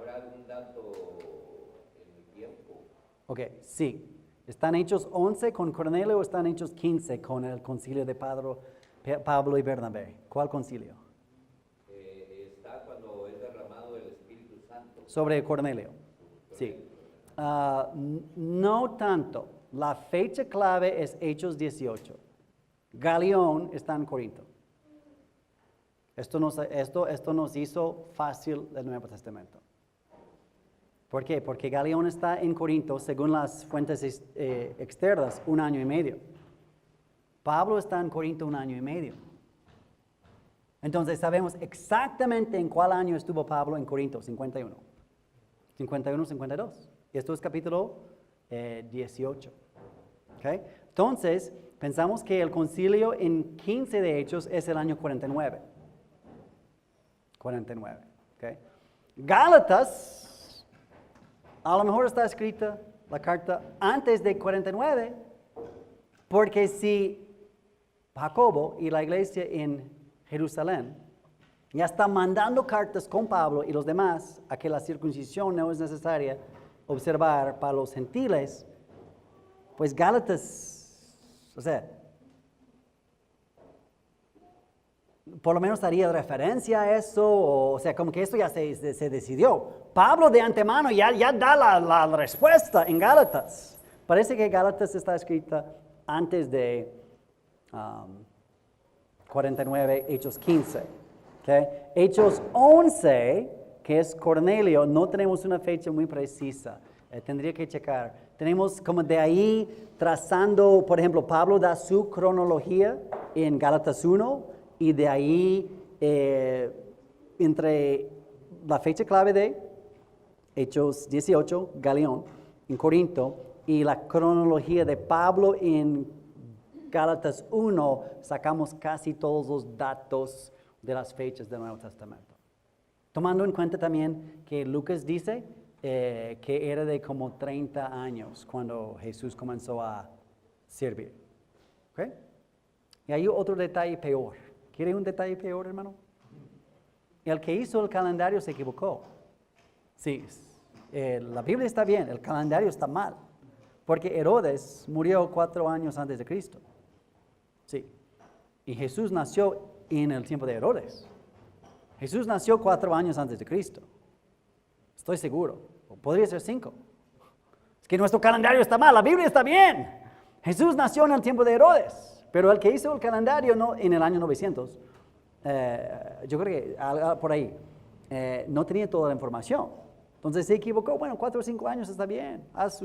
¿Habrá algún dato en el tiempo? Ok, sí. ¿Están Hechos 11 con Cornelio o están Hechos 15 con el concilio de Pablo y Bernabé? ¿Cuál concilio? Está cuando es derramado el Espíritu Santo. Sobre Cornelio. Sí. No tanto. La fecha clave es Hechos 18. Galión está en Corinto. Esto nos hizo fácil el Nuevo Testamento. ¿Por qué? Porque Galión está en Corinto, según las fuentes externas, 1 año y medio. Pablo está en Corinto 1 año y medio. Entonces sabemos exactamente en cuál año estuvo Pablo en Corinto, 51. 51, 52. Y esto es capítulo 18. ¿Okay? Entonces, pensamos que el concilio en 15 de Hechos es el año 49. 49. ¿Okay? Gálatas, a lo mejor está escrita la carta antes de 49, porque si Jacobo y la iglesia en Jerusalén ya está mandando cartas con Pablo y los demás a que la circuncisión no es necesaria observar para los gentiles, pues Gálatas, o sea, por lo menos haría referencia a eso, o sea, como que esto ya se decidió. Pablo de antemano ya da la respuesta en Gálatas. Parece que Gálatas está escrita antes de 49, Hechos 15. ¿Okay? Hechos 11, que es Cornelio, no tenemos una fecha muy precisa. Tendría que checar. Tenemos como de ahí trazando, por ejemplo, Pablo da su cronología en Gálatas 1 y de ahí entre la fecha clave de Hechos 18, Galión, en Corinto, y la cronología de Pablo en Gálatas 1, sacamos casi todos los datos de las fechas del Nuevo Testamento. Tomando en cuenta también que Lucas dice que era de como 30 años cuando Jesús comenzó a servir. ¿Okay? Y hay otro detalle peor. ¿Quiere un detalle peor, hermano? El que hizo el calendario se equivocó. Sí, la Biblia está bien, el calendario está mal. Porque Herodes murió 4 años antes de Cristo. Sí. Y Jesús nació en el tiempo de Herodes. Jesús nació 4 años antes de Cristo. Estoy seguro. O podría ser 5. Es que nuestro calendario está mal, la Biblia está bien. Jesús nació en el tiempo de Herodes. Pero el que hizo el calendario no, en el año 900, yo creo que por ahí, no tenía toda la información. Entonces se equivocó. Bueno, 4 o 5 años está bien. Haz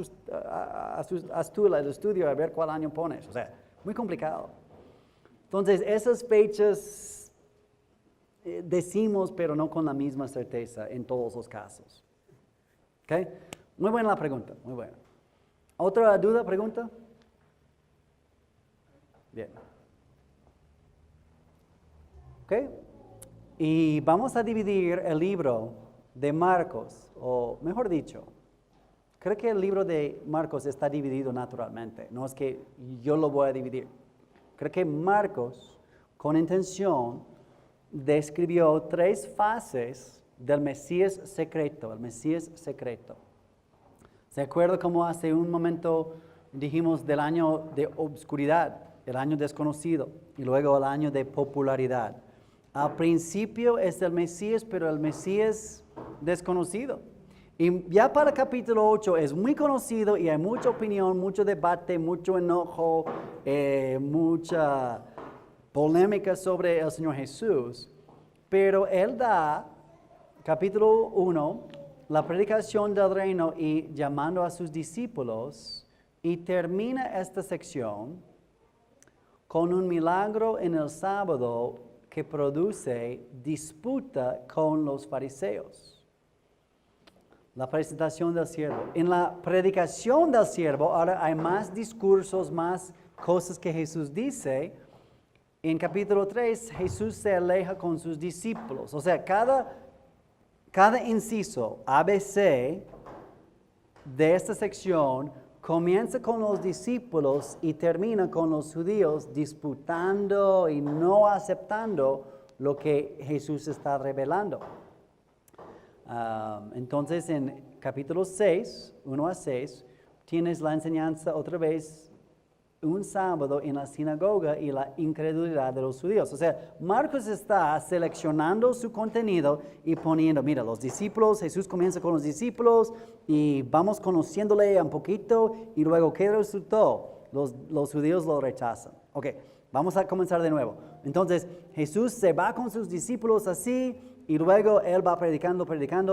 tú el estudio a ver cuál año pones. O sea, muy complicado. Entonces esas fechas decimos, pero no con la misma certeza en todos los casos. ¿Okay? Muy buena la pregunta, muy buena. ¿Otra duda, pregunta? Bien. ¿Ok? Y vamos a dividir el libro de Marcos, o mejor dicho, creo que el libro de Marcos está dividido naturalmente, no es que yo lo voy a dividir. Creo que Marcos, con intención, describió 3 fases del Mesías secreto, el Mesías secreto. ¿Se acuerda cómo hace un momento dijimos del año de obscuridad, el año desconocido, y luego el año de popularidad? Al principio es el Mesías, pero el Mesías desconocido. Y ya para el capítulo 8 es muy conocido y hay mucha opinión, mucho debate, mucho enojo, mucha polémica sobre el Señor Jesús. Pero Él da, capítulo 1, la predicación del reino y llamando a sus discípulos, y termina esta sección con un milagro en el sábado que produce disputa con los fariseos. La presentación del siervo. En la predicación del siervo ahora hay más discursos, más cosas que Jesús dice. En capítulo 3 Jesús se aleja con sus discípulos. O sea, cada inciso ABC de esta sección comienza con los discípulos y termina con los judíos disputando y no aceptando lo que Jesús está revelando. Entonces en capítulo 6, 1 a 6, tienes la enseñanza otra vez un sábado en la sinagoga y la incredulidad de los judíos. O sea, Marcos está seleccionando su contenido y poniendo, mira, los discípulos, Jesús comienza con los discípulos y vamos conociéndole un poquito y luego, ¿qué resultó? Los judíos lo rechazan. Ok, vamos a comenzar de nuevo. Entonces, Jesús se va con sus discípulos así y luego Él va predicando,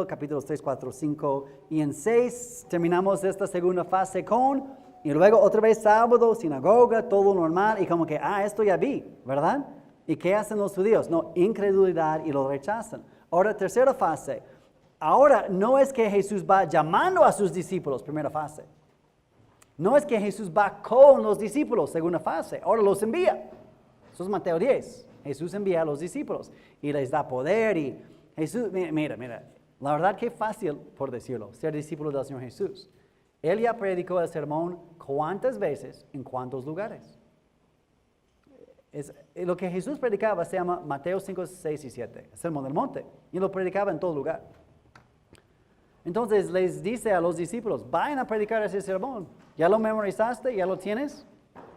capítulos 3, 4, 5 y en 6 terminamos esta segunda fase con... Y luego otra vez sábado, sinagoga, todo normal y como que, esto ya vi, ¿verdad? ¿Y qué hacen los judíos? No, incredulidad y lo rechazan. Ahora, tercera fase. Ahora, no es que Jesús va llamando a sus discípulos, primera fase. No es que Jesús va con los discípulos, segunda fase. Ahora los envía. Eso es Mateo 10. Jesús envía a los discípulos y les da poder y Jesús, mira, la verdad que fácil, por decirlo, ser discípulo del Señor Jesús. Él ya predicó el sermón cuántas veces, en cuántos lugares. Lo que Jesús predicaba se llama Mateo 5, 6 y 7, el sermón del monte, y lo predicaba en todo lugar. Entonces les dice a los discípulos, vayan a predicar ese sermón. ¿Ya lo memorizaste? ¿Ya lo tienes?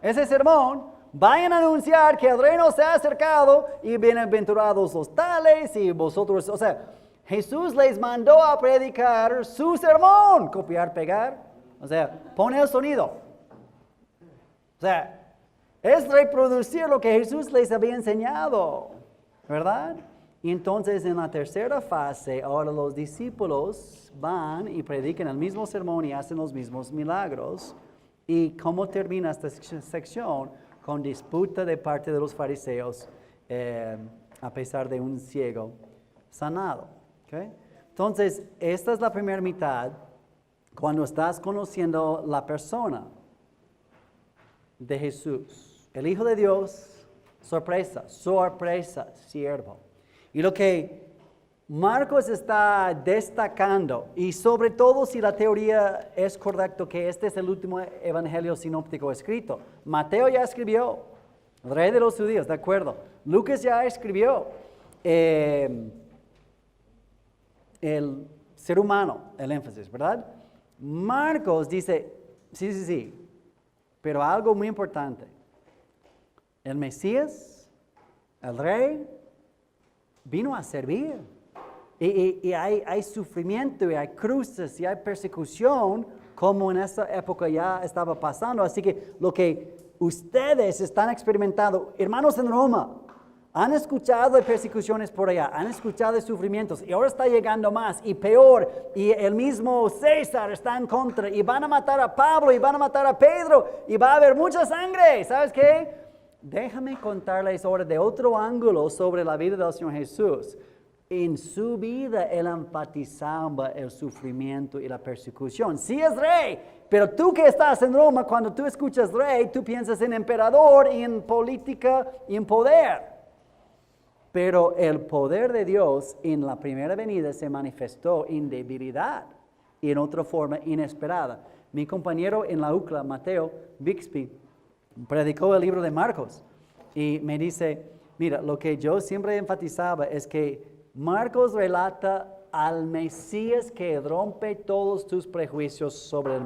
Ese sermón, vayan a anunciar que el reino se ha acercado y bienaventurados los tales y vosotros, o sea, Jesús les mandó a predicar su sermón, copiar, pegar. O sea, pone el sonido. O sea, es reproducir lo que Jesús les había enseñado, ¿verdad? Y entonces en la tercera fase, ahora los discípulos van y predican el mismo sermón y hacen los mismos milagros. ¿Y cómo termina esta sección? Con disputa de parte de los fariseos, a pesar de un ciego sanado. ¿Okay? Entonces, esta es la primera mitad. Cuando estás conociendo la persona de Jesús, el Hijo de Dios, sorpresa, siervo. Y lo que Marcos está destacando, y sobre todo si la teoría es correcta, que este es el último evangelio sinóptico escrito. Mateo ya escribió, el rey de los judíos, de acuerdo. Lucas ya escribió, el ser humano, el énfasis, ¿verdad? Marcos dice, sí, pero algo muy importante. El Mesías, el rey, vino a servir. Y hay sufrimiento, y hay cruces, y hay persecución, como en esa época ya estaba pasando. Así que lo que ustedes están experimentando, hermanos en Roma, han escuchado de persecuciones por allá, han escuchado de sufrimientos, y ahora está llegando más y peor, y el mismo César está en contra, y van a matar a Pablo, y van a matar a Pedro, y va a haber mucha sangre. ¿Sabes qué? Déjame contarles ahora de otro ángulo sobre la vida del Señor Jesús. En su vida Él enfatizaba el sufrimiento y la persecución. Sí es rey, pero tú que estás en Roma, cuando tú escuchas rey, tú piensas en emperador, y en política, y en poder. Pero el poder de Dios en la primera venida se manifestó en debilidad y en otra forma inesperada. Mi compañero en la UCLA, Mateo Bixby, predicó el libro de Marcos y me dice, mira, lo que yo siempre enfatizaba es que Marcos relata al Mesías que rompe todos tus prejuicios sobre el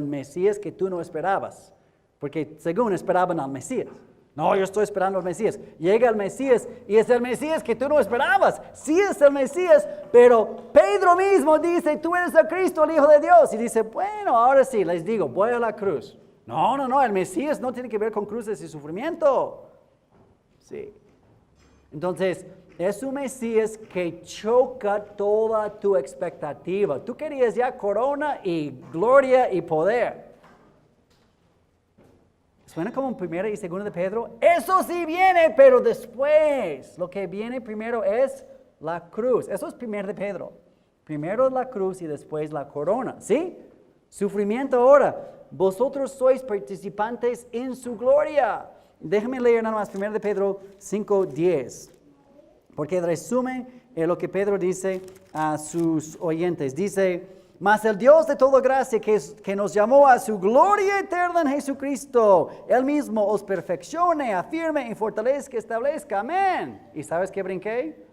Mesías que tú no esperabas, porque según esperaban al Mesías. No, yo estoy esperando al Mesías. Llega el Mesías y es el Mesías que tú no esperabas. Sí es el Mesías, pero Pedro mismo dice, tú eres el Cristo, el Hijo de Dios. Y dice, bueno, ahora sí, les digo, voy a la cruz. No, el Mesías no tiene que ver con cruces y sufrimiento. Sí. Entonces, es un Mesías que choca toda tu expectativa. Tú querías ya corona y gloria y poder. Suena como en primera y segunda de Pedro. Eso sí viene, pero después. Lo que viene primero es la cruz. Eso es primero de Pedro. Primero la cruz y después la corona. ¿Sí? Sufrimiento ahora. Vosotros sois participantes en su gloria. Déjame leer nada más primero de Pedro 5:10. Porque resume lo que Pedro dice a sus oyentes. Dice, mas el Dios de toda gracia que nos llamó a su gloria eterna en Jesucristo, Él mismo os perfeccione, afirme y fortalezca, establezca. Amén. ¿Y sabes qué brinqué?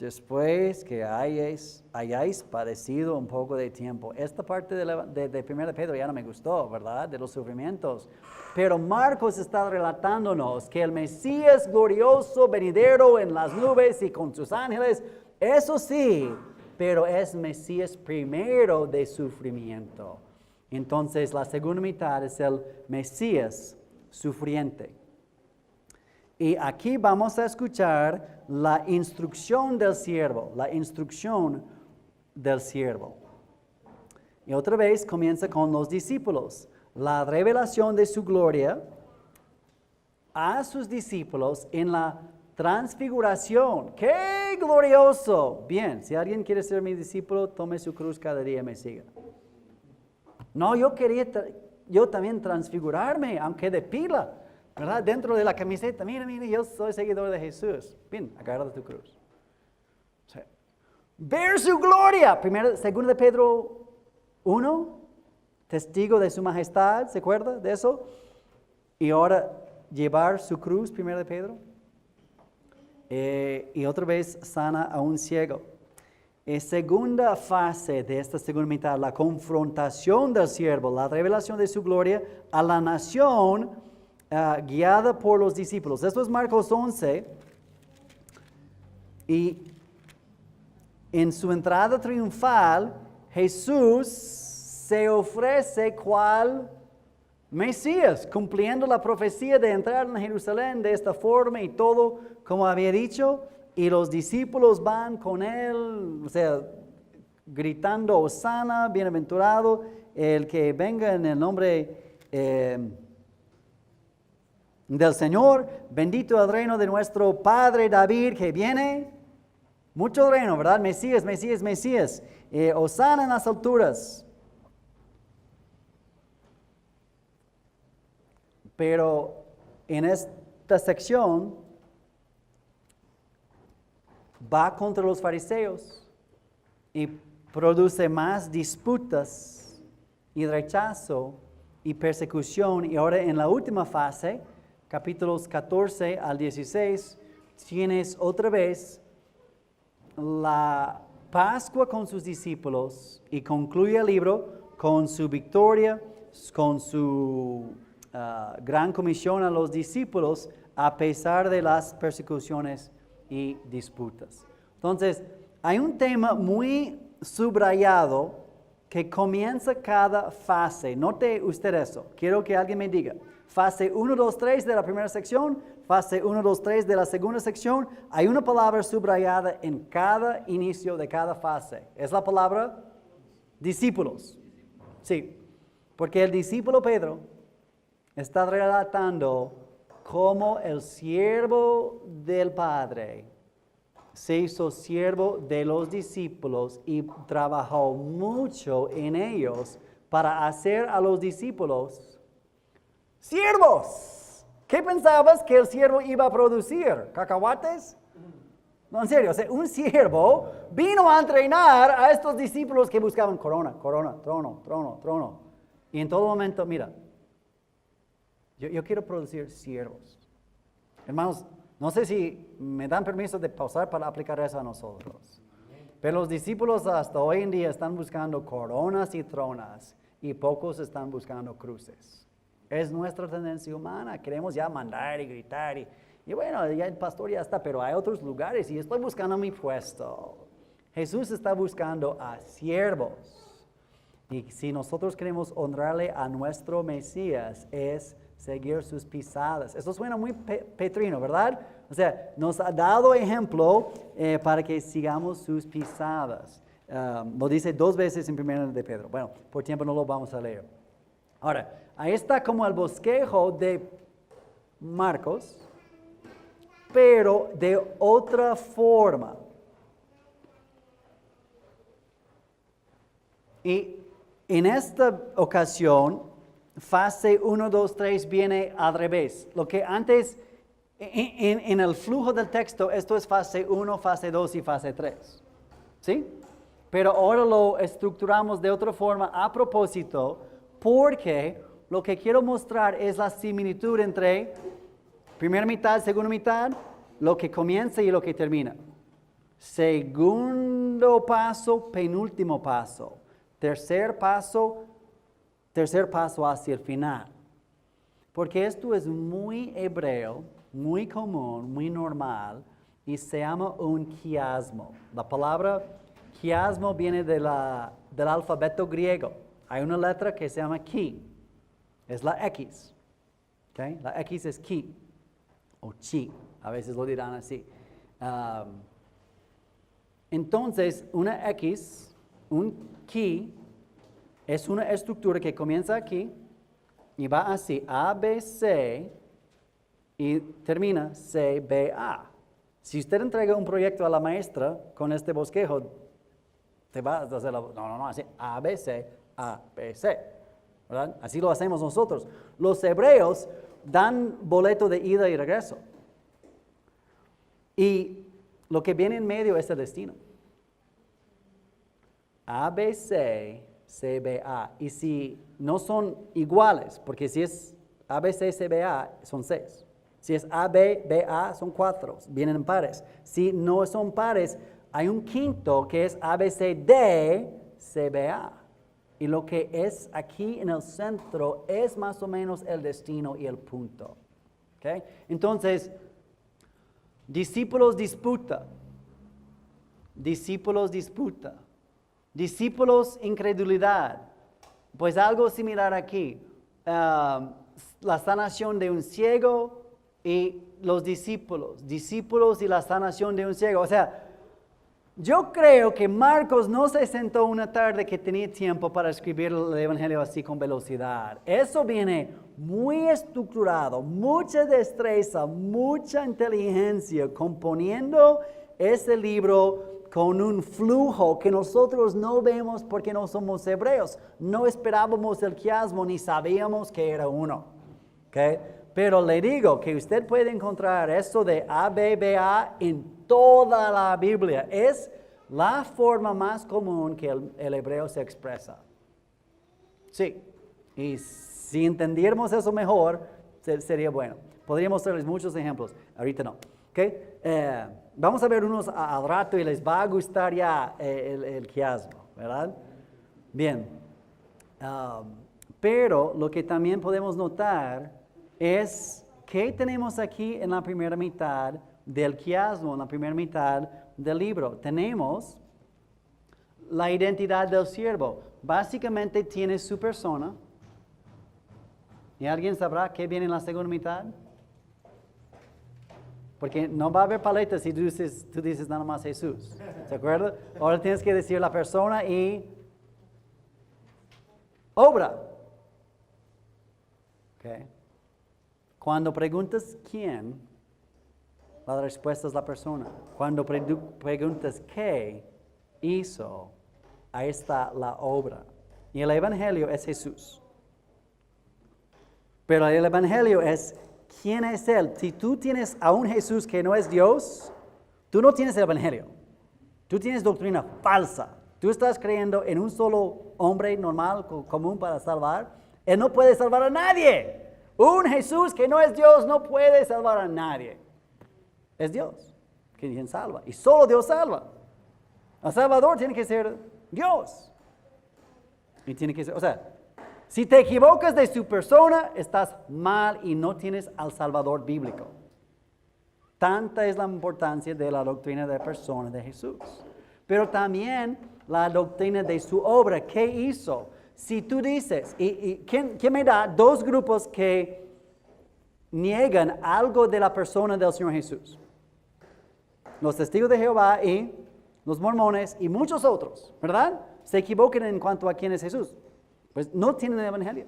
después que hayáis padecido un poco de tiempo. Esta parte de 1 Pedro ya no me gustó, ¿verdad? De los sufrimientos. Pero Marcos está relatándonos que el Mesías glorioso, venidero en las nubes y con sus ángeles, eso sí, pero es Mesías primero de sufrimiento. Entonces la segunda mitad es el Mesías sufriente. Y aquí vamos a escuchar la instrucción del siervo, Y otra vez comienza con los discípulos. La revelación de su gloria a sus discípulos en la transfiguración. ¡Qué glorioso! Bien, si alguien quiere ser mi discípulo, tome su cruz cada día y me siga. No, yo también transfigurarme, aunque de pila. ¿Verdad? Dentro de la camiseta, mira, yo soy seguidor de Jesús. Bien, agarra tu cruz. O sea, ver su gloria. Segundo de Pedro 1, testigo de su majestad, ¿se acuerda de eso? Y ahora llevar su cruz, 1 de Pedro. Y otra vez sana a un ciego. Segunda fase de esta segunda mitad, la confrontación del siervo, la revelación de su gloria a la nación guiada por los discípulos. Esto es Marcos 11. Y en su entrada triunfal, Jesús se ofrece cual Mesías, cumpliendo la profecía de entrar en Jerusalén de esta forma y todo como había dicho. Y los discípulos van con él, o sea, gritando, Hosana, bienaventurado, el que venga en el nombre del Señor, bendito el reino de nuestro Padre David que viene. Mucho reino, ¿verdad? Mesías. Hosana en las alturas. Pero en esta sección va contra los fariseos y produce más disputas y rechazo y persecución. Y ahora en la última fase, capítulos 14 al 16, tienes otra vez la Pascua con sus discípulos y concluye el libro con su victoria, con su gran comisión a los discípulos a pesar de las persecuciones y disputas. Entonces, hay un tema muy subrayado que comienza cada fase. Note usted eso. Quiero que alguien me diga. Fase 1, 2, 3 de la primera sección, fase 1, 2, 3 de la segunda sección. Hay una palabra subrayada en cada inicio de cada fase. Es la palabra discípulos. Sí, porque el discípulo Pedro está relatando cómo el siervo del Padre se hizo siervo de los discípulos y trabajó mucho en ellos para hacer a los discípulos siervos. ¿Qué pensabas que el siervo iba a producir? ¿Cacahuates? No, en serio, o sea, un siervo vino a entrenar a estos discípulos que buscaban corona, trono. Y en todo momento, mira, yo quiero producir siervos. Hermanos, no sé si me dan permiso de pausar para aplicar eso a nosotros. Pero los discípulos hasta hoy en día están buscando coronas y tronas y pocos están buscando cruces. Es nuestra tendencia humana, queremos ya mandar y gritar y bueno, ya el pastor ya está, pero hay otros lugares y estoy buscando mi puesto. Jesús está buscando a siervos. Y si nosotros queremos honrarle a nuestro Mesías, es seguir sus pisadas. Eso suena muy petrino, ¿verdad? O sea, nos ha dado ejemplo para que sigamos sus pisadas. Lo dice 2 veces en 1 de Pedro. Bueno, por tiempo no lo vamos a leer. Ahora, ahí está como el bosquejo de Marcos, pero de otra forma. Y en esta ocasión, fase 1, 2, 3 viene al revés. Lo que antes, en el flujo del texto, esto es fase 1, fase 2 y fase 3. ¿Sí? Pero ahora lo estructuramos de otra forma a propósito, porque lo que quiero mostrar es la similitud entre primera mitad, segunda mitad, lo que comienza y lo que termina. Segundo paso, penúltimo paso. Tercer paso hacia el final. Porque esto es muy hebreo, muy común, muy normal, y se llama un quiasmo. La palabra quiasmo viene del alfabeto griego. Hay una letra que se llama chi, es la X. ¿Okay? La X es chi, o chi, a veces lo dirán así. Entonces, una X, un chi, es una estructura que comienza aquí y va así, A, B, C, y termina C, B, A. Si usted entrega un proyecto a la maestra con este bosquejo, te va a hacer no, así, A, B, C, A, B, C. ¿Verdad? Así lo hacemos nosotros. Los hebreos dan boleto de ida y regreso. Y lo que viene en medio es el destino. A, B, C, C, B, A. Y si no son iguales, porque si es A, B, C, C, B, A, son 6. Si es A, B, B, A, son 4, vienen en pares. Si no son pares, hay un quinto que es A, B, C, D, C, B, A. Y lo que es aquí en el centro es más o menos el destino y el punto. ¿Okay? Entonces, discípulos disputa. Discípulos disputa. Discípulos incredulidad. Pues algo similar aquí. La sanación de un ciego y los discípulos. Discípulos y la sanación de un ciego. O sea, yo creo que Marcos no se sentó una tarde que tenía tiempo para escribir el Evangelio así con velocidad. Eso viene muy estructurado, mucha destreza, mucha inteligencia, componiendo ese libro con un flujo que nosotros no vemos porque no somos hebreos. No esperábamos el quiasmo ni sabíamos que era uno. ¿Okay? Pero le digo que usted puede encontrar esto de A, B, B, A en toda la Biblia. Es la forma más común que el hebreo se expresa. Sí, y si entendiéramos eso mejor, sería bueno. Podríamos darles muchos ejemplos, ahorita no. ¿Okay? Vamos a ver unos al rato y les va a gustar ya el quiasmo, ¿verdad? Bien, pero lo que también podemos notar es que tenemos aquí en la primera mitad del quiasmo, en la primera mitad del libro. Tenemos la identidad del siervo. Básicamente tiene su persona. ¿Y alguien sabrá qué viene en la segunda mitad? Porque no va a haber paletas si tú dices nada más Jesús. ¿Se acuerda? Ahora tienes que decir la persona y obra. Okay. Cuando preguntas quién, la respuesta es la persona. Cuando preguntas qué hizo, ahí está la obra. Y el Evangelio es Jesús. Pero el Evangelio es quién es Él. Si tú tienes a un Jesús que no es Dios, tú no tienes el Evangelio. Tú tienes doctrina falsa. Tú estás creyendo en un solo hombre normal, común para salvar. Él no puede salvar a nadie. Un Jesús que no es Dios no puede salvar a nadie. Es Dios quien salva. Y solo Dios salva. El Salvador tiene que ser Dios. Y tiene que ser, o sea, si te equivocas de su persona, estás mal y no tienes al Salvador bíblico. Tanta es la importancia de la doctrina de la persona de Jesús. Pero también la doctrina de su obra. ¿Qué hizo? Si tú dices, ¿quién me da dos grupos que niegan algo de la persona del Señor Jesús? Los testigos de Jehová y los mormones y muchos otros, ¿verdad? Se equivocan en cuanto a quién es Jesús. Pues no tienen el Evangelio.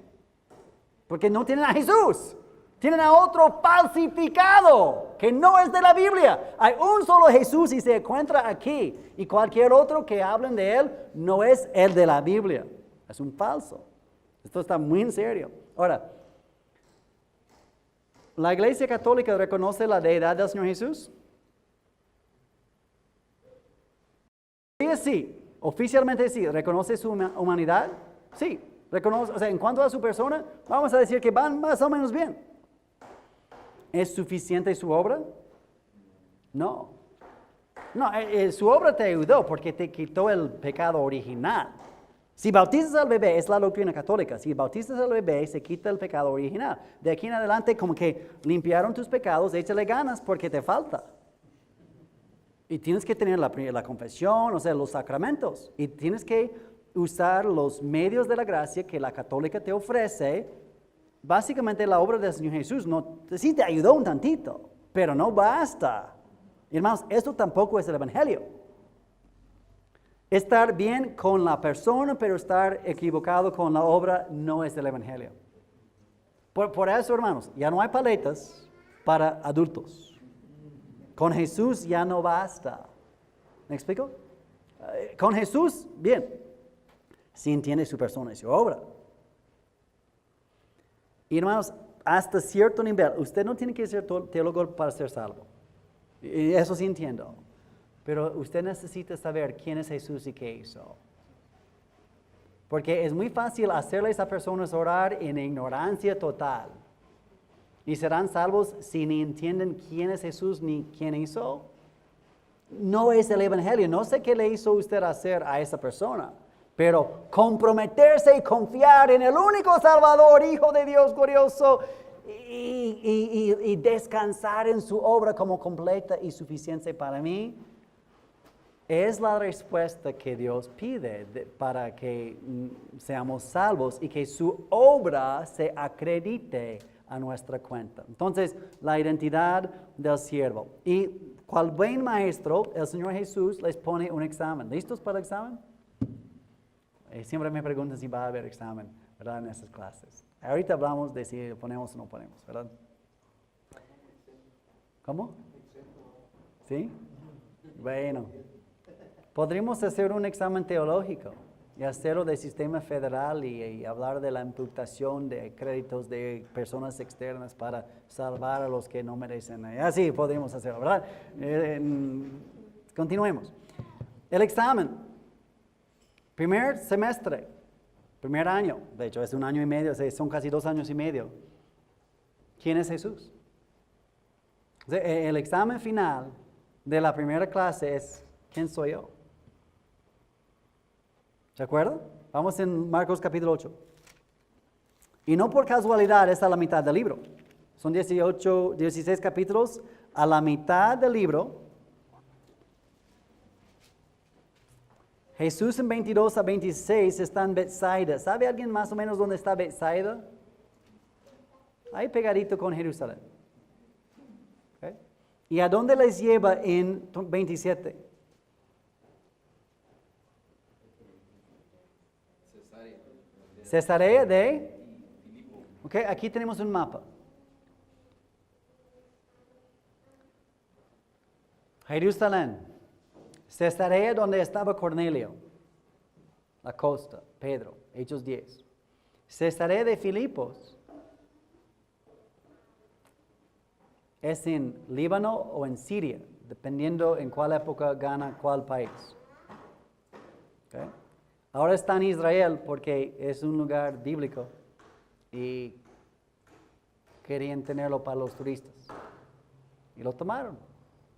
Porque no tienen a Jesús. Tienen a otro falsificado que no es de la Biblia. Hay un solo Jesús y se encuentra aquí. Y cualquier otro que hablen de Él no es el de la Biblia. Es un falso. Esto está muy en serio. Ahora, ¿la Iglesia Católica reconoce la deidad del Señor Jesús? Sí, oficialmente sí. ¿Reconoce su humanidad? Sí. Reconoce, o sea, en cuanto a su persona, vamos a decir que van más o menos bien. ¿Es suficiente su obra? No. No, su obra te ayudó porque te quitó el pecado original. Si bautizas al bebé, es la doctrina católica, si bautizas al bebé, se quita el pecado original. De aquí en adelante, como que limpiaron tus pecados, échale ganas porque te falta. Y tienes que tener la confesión, o sea, los sacramentos. Y tienes que usar los medios de la gracia que la católica te ofrece. Básicamente la obra del Señor Jesús sí te ayudó un tantito, pero no basta. Hermanos, esto tampoco es el Evangelio. Estar bien con la persona, pero estar equivocado con la obra no es el Evangelio. Por eso, hermanos, ya no hay paletas para adultos. Con Jesús ya no basta. ¿Me explico? Con Jesús, bien, si entiende su persona y su obra. Y hermanos, hasta cierto nivel, usted no tiene que ser teólogo para ser salvo. Y eso sí entiendo. Pero usted necesita saber quién es Jesús y qué hizo. Porque es muy fácil hacerles a personas orar en ignorancia total. Y serán salvos si ni entienden quién es Jesús ni quién hizo. No es el Evangelio. No sé qué le hizo usted hacer a esa persona. Pero comprometerse y confiar en el único Salvador, Hijo de Dios glorioso, y descansar en su obra como completa y suficiente para mí, es la respuesta que Dios pide para que seamos salvos y que su obra se acredite a nuestra cuenta. Entonces, la identidad del siervo. Y cual buen maestro, el Señor Jesús les pone un examen. ¿Listos para el examen? Siempre me preguntan si va a haber examen, ¿verdad? En estas clases. Ahorita hablamos de si lo ponemos o no ponemos, ¿verdad? ¿Cómo? ¿Sí? Bueno. Podríamos hacer un examen teológico y hacerlo del sistema federal y hablar de la imputación de créditos de personas externas para salvar a los que no merecen. Así podríamos hacerlo, ¿verdad? Continuemos. El examen. Primer semestre, primer año, de hecho es 1 año y medio, son casi 2 años y medio. ¿Quién es Jesús? El examen final de la primera clase es ¿quién soy yo? ¿Se acuerdan? Vamos en Marcos capítulo 8. Y no por casualidad está a la mitad del libro. Son 16 capítulos. A la mitad del libro, Jesús en 22 a 26 está en Bethsaida. ¿Sabe alguien más o menos dónde está Bethsaida? Ahí pegadito con Jerusalén. ¿Okay? ¿Y a dónde les lleva en 27? Cesarea de Filipo. Ok, aquí tenemos un mapa. Jerusalén. Cesarea donde estaba Cornelio. La costa, Pedro, Hechos 10. Cesarea de Filipos. Es en Líbano o en Siria, dependiendo en cuál época gana cuál país. Okay. Ahora está en Israel porque es un lugar bíblico y querían tenerlo para los turistas. Y lo tomaron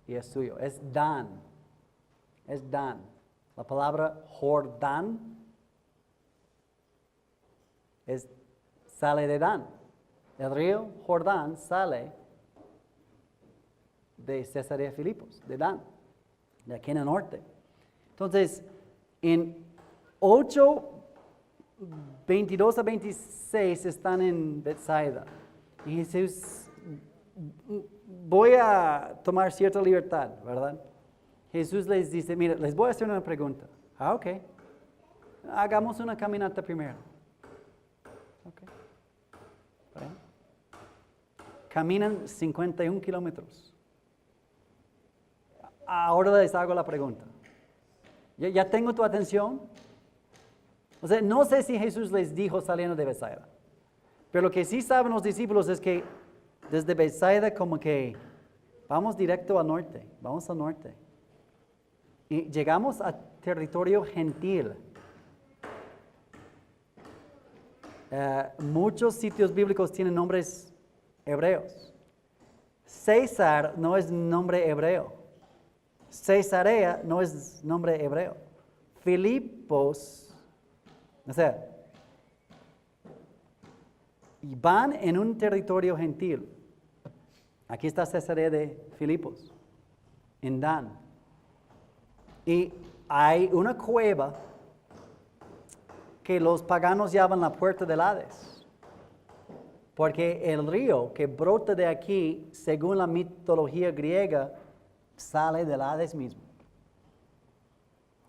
y es suyo. Es Dan. Es Dan. La palabra Jordán sale de Dan. El río Jordán sale de Cesarea Filipos, de Dan, de aquí en el norte. Entonces, en 8, 22 a 26 están en Bethsaida. Y Jesús, voy a tomar cierta libertad, ¿verdad? Jesús les dice, mira, les voy a hacer una pregunta. Ok. Hagamos una caminata primero. Ok. ¿Vale? Caminan 51 kilómetros. Ahora les hago la pregunta. ¿Ya tengo tu atención? O sea, no sé si Jesús les dijo saliendo de Bethsaida. Pero lo que sí saben los discípulos es que desde Bethsaida como que vamos directo al norte. Vamos al norte. Y llegamos a territorio gentil. Muchos sitios bíblicos tienen nombres hebreos. César no es nombre hebreo. Cesarea no es nombre hebreo. Filipos, o sea, y van en un territorio gentil. Aquí está Cesarea de Filipos, en Dan. Y hay una cueva que los paganos llaman la puerta del Hades. Porque el río que brota de aquí, según la mitología griega, sale del Hades mismo.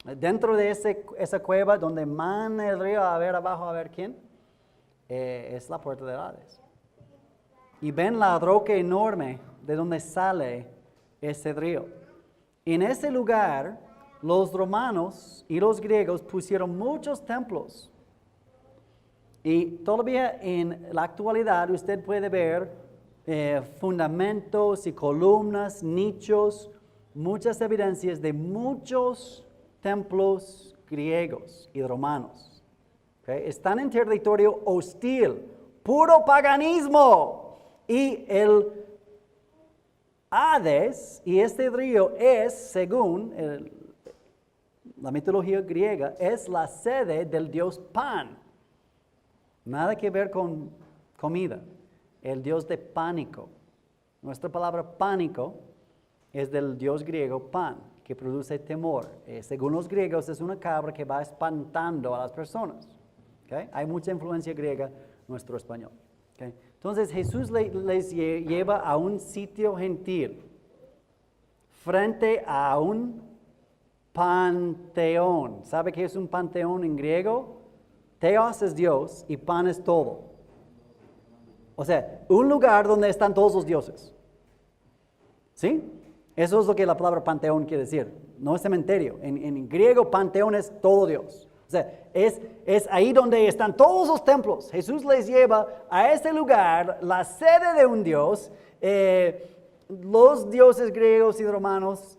Dentro de esa cueva donde mana el río a ver abajo, a ver quién, es la puerta del Hades. Y ven la roca enorme de donde sale ese río. En ese lugar, los romanos y los griegos pusieron muchos templos. Y todavía en la actualidad usted puede ver fundamentos y columnas, nichos, muchas evidencias de muchos templos griegos y romanos. ¿Okay? Están en territorio hostil, puro paganismo. Y el Hades y este río es, según la mitología griega, es la sede del dios Pan. Nada que ver con comida. El dios de pánico. Nuestra palabra pánico es del dios griego Pan, que produce temor. Según los griegos es una cabra que va espantando a las personas. ¿Okay? Hay mucha influencia griega en nuestro español. ¿Okay? Entonces Jesús les lleva a un sitio gentil, frente a un panteón. ¿Sabe qué es un panteón en griego? Theos es Dios y pan es todo. O sea, un lugar donde están todos los dioses. ¿Sí? Eso es lo que la palabra panteón quiere decir. No es cementerio. En griego, panteón es todo Dios. O sea, es ahí donde están todos los templos. Jesús les lleva a ese lugar, la sede de un Dios. Los dioses griegos y romanos,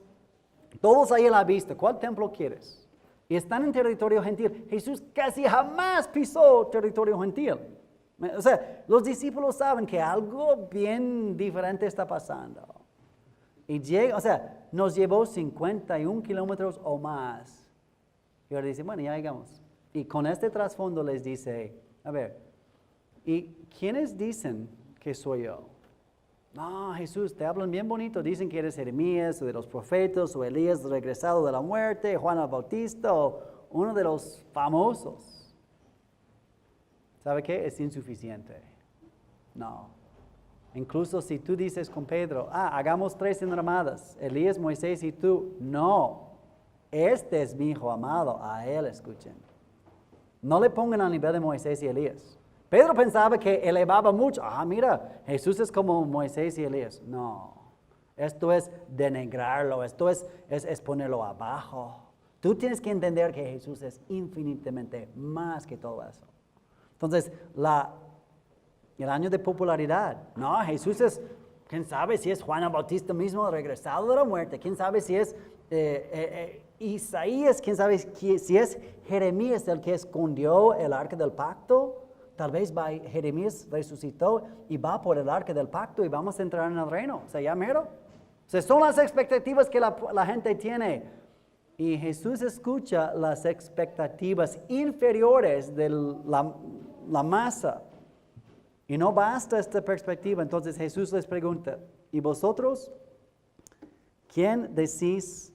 todos ahí a la vista. ¿Cuál templo quieres? Y están en territorio gentil. Jesús casi jamás pisó territorio gentil. O sea, los discípulos saben que algo bien diferente está pasando. Y llega, o sea, nos llevó 51 kilómetros o más. Y ahora dice, bueno, ya llegamos. Y con este trasfondo les dice, a ver, ¿y quiénes dicen que soy yo? No, Jesús, te hablan bien bonito. Dicen que eres Jeremías, o de los profetas, o Elías regresado de la muerte, Juan el Bautista, o uno de los famosos. ¿Sabe qué? Es insuficiente. No. Incluso si tú dices con Pedro, hagamos 3 enramadas, Elías, Moisés y tú. No. Este es mi hijo amado, a él escuchen. No le pongan al nivel de Moisés y Elías. Pedro pensaba que elevaba mucho. Mira, Jesús es como Moisés y Elías. No, esto es denigrarlo, esto es ponerlo abajo. Tú tienes que entender que Jesús es infinitamente más que todo eso. Entonces, el año de popularidad. No, Jesús es, quién sabe si es Juan el Bautista mismo regresado de la muerte. Quién sabe si es Isaías, quién sabe si es Jeremías el que escondió el arca del pacto. Tal vez Jeremías resucitó y va por el arca del pacto y vamos a entrar en el reino. O sea, ya mero. O sea, son las expectativas que la gente tiene. Y Jesús escucha las expectativas inferiores de la masa. Y no basta esta perspectiva. Entonces Jesús les pregunta, ¿y vosotros? ¿Quién decís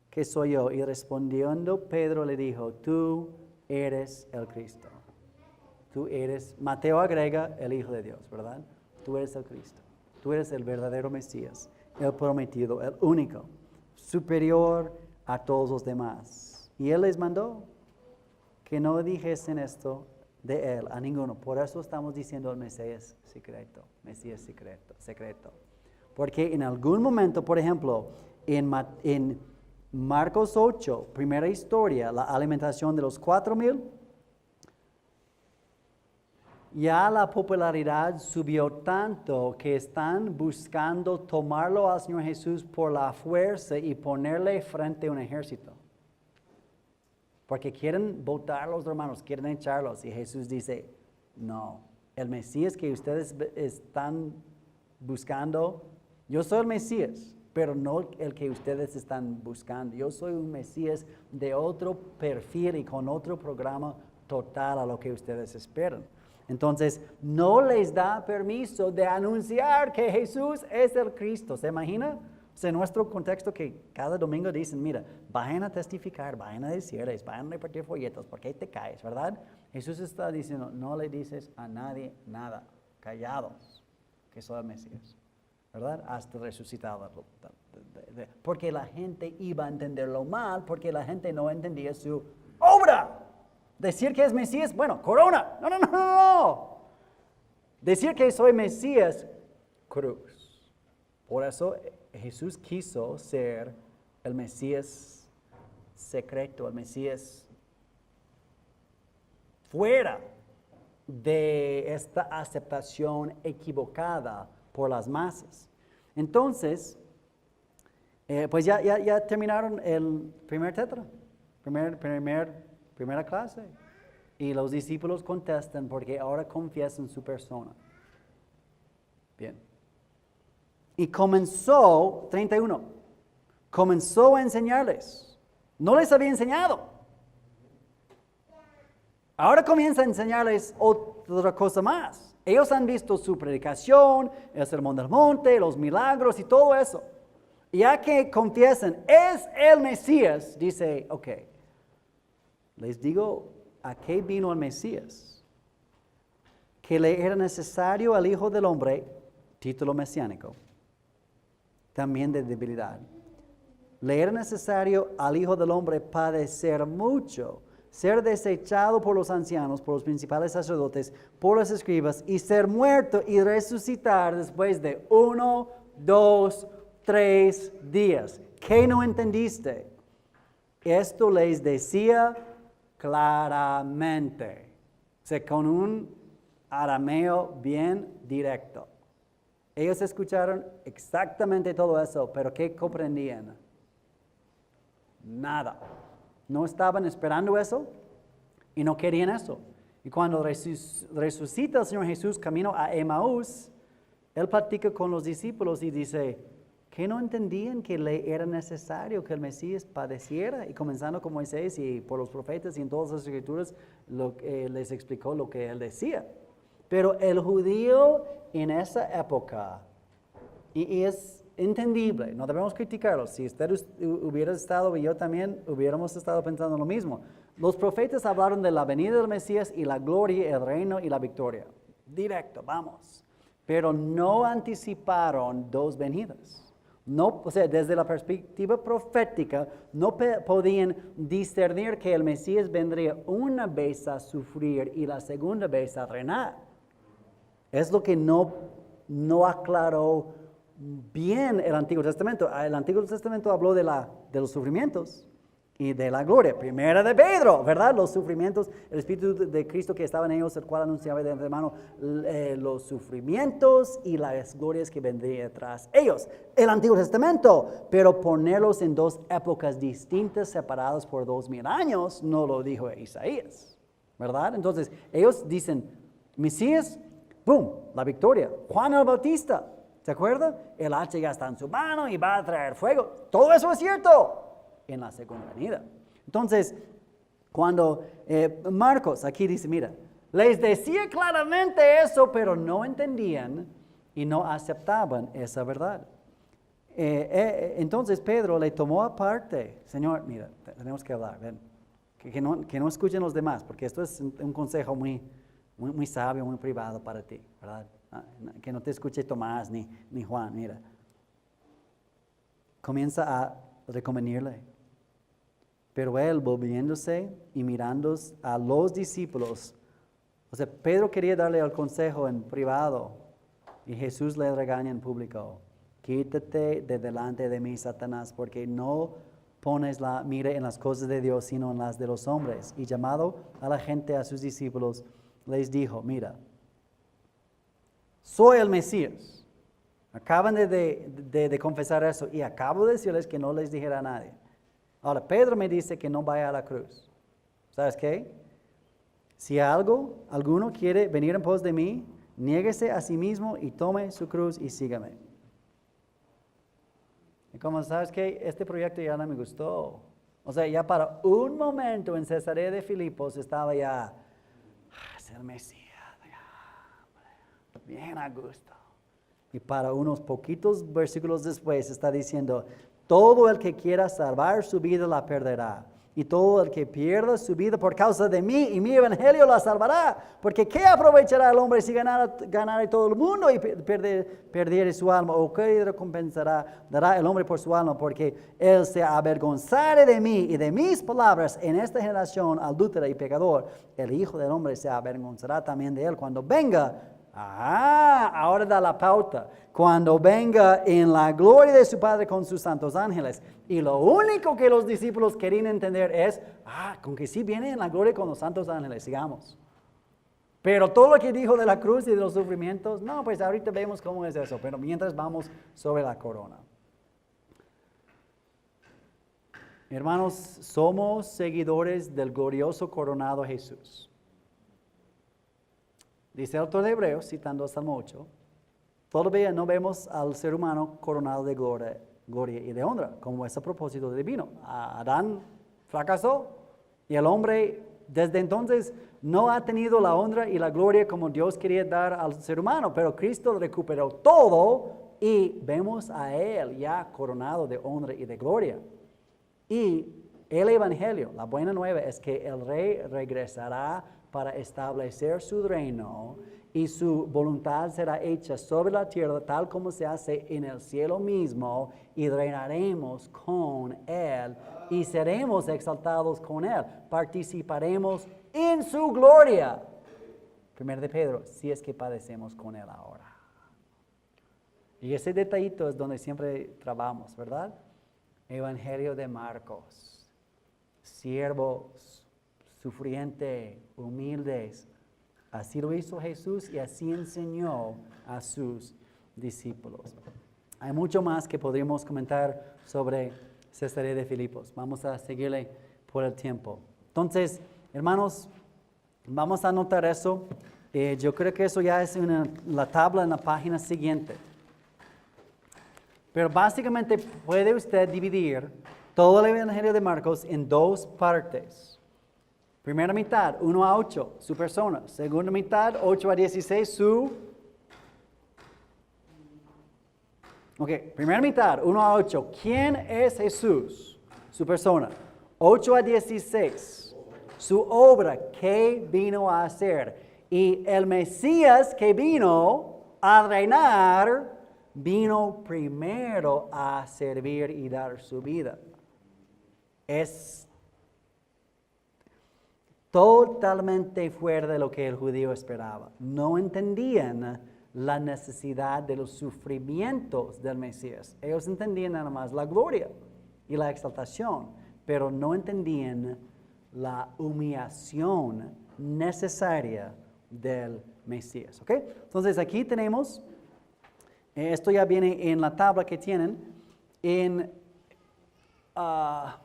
que soy yo? Y respondiendo Pedro le dijo, tú eres el Cristo. Tú eres, Mateo agrega, el Hijo de Dios, ¿verdad? Tú eres el Cristo. Tú eres el verdadero Mesías, el prometido, el único, superior a todos los demás. Y Él les mandó que no dijesen esto de Él a ninguno. Por eso estamos diciendo el Mesías secreto, secreto. Porque en algún momento, por ejemplo, en Marcos 8, primera historia, la alimentación de los 4,000, ya la popularidad subió tanto que están buscando tomarlo al Señor Jesús por la fuerza y ponerle frente a un ejército. Porque quieren votar a los romanos, quieren echarlos. Y Jesús dice, no, el Mesías que ustedes están buscando, yo soy el Mesías. pero no el que ustedes están buscando. Yo soy un Mesías de otro perfil y con otro programa total a lo que ustedes esperan. Entonces, no les da permiso de anunciar que Jesús es el Cristo. ¿Se imagina? O sea, en nuestro contexto que cada domingo dicen, mira, vayan a testificar, vayan a decir, vayan a repartir folletos, porque te caes, ¿verdad? Jesús está diciendo, no le dices a nadie nada, callados, que soy el Mesías, ¿verdad? Hasta resucitado. Porque la gente iba a entenderlo mal, porque la gente no entendía su obra. Decir que es Mesías, bueno, corona, no. Decir que soy Mesías, cruz. Por eso Jesús quiso ser el Mesías secreto, el Mesías fuera de esta aceptación equivocada por las masas. Entonces, pues ya terminaron el primer tetra, primera clase. Y los discípulos contestan porque ahora confiesan su persona. Bien. Y comenzó, 31, comenzó a enseñarles. No les había enseñado. Ahora comienza a enseñarles otra cosa más. Ellos han visto su predicación, el sermón del monte, los milagros y todo eso. Ya que confiesan, es el Mesías, dice, ok, les digo, ¿a qué vino el Mesías? Que le era necesario al Hijo del Hombre, título mesiánico, también de debilidad. Le era necesario al Hijo del Hombre padecer mucho, ser desechado por los ancianos, por los principales sacerdotes, por los escribas, y ser muerto y resucitar después de 1, 2, 3 días. ¿Qué no entendiste? Esto les decía claramente, o sea, con un arameo bien directo. Ellos escucharon exactamente todo eso, pero ¿qué comprendían? Nada. No estaban esperando eso y no querían eso. Y cuando resucita el Señor Jesús camino a Emaús, Él platica con los discípulos y dice, que no entendían que le era necesario que el Mesías padeciera, y comenzando con Moisés y por los profetas y en todas las escrituras les explicó lo que él decía. Pero el judío en esa época, y es entendible, no debemos criticarlo, si usted hubiera estado y yo también hubiéramos estado pensando lo mismo. Los profetas hablaron de la venida del Mesías y la gloria, el reino y la victoria. Directo, vamos. Pero no anticiparon dos venidas. No, o sea, desde la perspectiva profética, no podían discernir que el Mesías vendría una vez a sufrir y la segunda vez a reinar. Es lo que no aclaró bien el Antiguo Testamento. El Antiguo Testamento habló de los sufrimientos y de la gloria. Primera de Pedro, ¿verdad? Los sufrimientos, el Espíritu de Cristo que estaba en ellos, el cual anunciaba de antemano los sufrimientos y las glorias que vendrían tras ellos. El Antiguo Testamento, pero ponerlos en dos épocas distintas, separadas por 2000 años, no lo dijo Isaías, ¿verdad? Entonces, ellos dicen, Mesías, ¡boom!, la victoria. Juan el Bautista, ¿se acuerda? El hacha ya está en su mano y va a traer fuego. Todo eso es cierto en la segunda venida. Entonces, cuando Marcos aquí dice, mira, les decía claramente eso, pero no entendían y no aceptaban esa verdad. Entonces Pedro le tomó aparte, Señor, mira, tenemos que hablar, ven, que no escuchen los demás, porque esto es un consejo muy sabio, muy privado para ti, ¿verdad? Que no te escuche Tomás ni Juan, mira. Comienza a reconvenirle. Pero él, volviéndose y mirando a los discípulos, o sea, Pedro quería darle el consejo en privado y Jesús le regaña en público. Quítate de delante de mí, Satanás, porque no pones la mira en las cosas de Dios, sino en las de los hombres. Y llamado a la gente, a sus discípulos, les dijo, mira, soy el Mesías. Acaban de confesar eso y acabo de decirles que no les dijera a nadie. Ahora, Pedro me dice que no vaya a la cruz. ¿Sabes qué? Si alguno quiere venir en pos de mí, niéguese a sí mismo y tome su cruz y sígame. Y como, ¿sabes qué? Este proyecto ya no me gustó. O sea, ya para un momento en Cesarea de Filipos estaba ya, es el Mesías, ya, bien a gusto. Y para unos poquitos versículos después está diciendo, todo el que quiera salvar su vida la perderá. Y todo el que pierda su vida por causa de mí y mi evangelio la salvará. Porque ¿qué aprovechará el hombre si ganara todo el mundo y perdiere su alma? ¿O qué recompensará dará el hombre por su alma? Porque él se avergonzare de mí y de mis palabras en esta generación adúltera y pecador. El Hijo del Hombre se avergonzará también de él cuando venga. Ahora da la pauta. Cuando venga en la gloria de su Padre con sus santos ángeles. Y lo único que los discípulos querían entender es, con que sí viene en la gloria con los santos ángeles, sigamos. Pero todo lo que dijo de la cruz y de los sufrimientos, no, pues ahorita vemos cómo es eso. Pero mientras vamos sobre la corona. Hermanos, somos seguidores del glorioso coronado Jesús. Dice el autor de Hebreos, citando Salmo 8, todavía no vemos al ser humano coronado de gloria y de honra, como es a propósito divino. Adán fracasó y el hombre desde entonces no ha tenido la honra y la gloria como Dios quería dar al ser humano, pero Cristo recuperó todo y vemos a Él ya coronado de honra y de gloria. Y el Evangelio, la buena nueva, es que el Rey regresará para establecer su reino y su voluntad será hecha sobre la tierra tal como se hace en el cielo mismo y reinaremos con Él y seremos exaltados con Él, participaremos en su gloria. 1 de Pedro, si es que padecemos con Él ahora. Y ese detallito es donde siempre trabajamos, ¿verdad? Evangelio de Marcos, siervos, sufriente, humildes. Así lo hizo Jesús y así enseñó a sus discípulos. Hay mucho más que podríamos comentar sobre Cesarea de Filipos. Vamos a seguirle por el tiempo. Entonces, hermanos, vamos a anotar eso. Yo creo que eso ya es la tabla en la página siguiente. Pero básicamente puede usted dividir todo el Evangelio de Marcos en dos partes. Primera mitad, 1 a 8, su persona. Segunda mitad, 8 a 16, su... Primera mitad, 1 a 8. ¿Quién es Jesús? Su persona. 8 a 16, su obra, ¿qué vino a hacer? Y el Mesías que vino a reinar, vino primero a servir y dar su vida. Es totalmente fuera de lo que el judío esperaba. No entendían la necesidad de los sufrimientos del Mesías. Ellos entendían nada más la gloria y la exaltación, pero no entendían la humillación necesaria del Mesías. ¿Ok? Entonces aquí tenemos, esto ya viene en la tabla que tienen, en la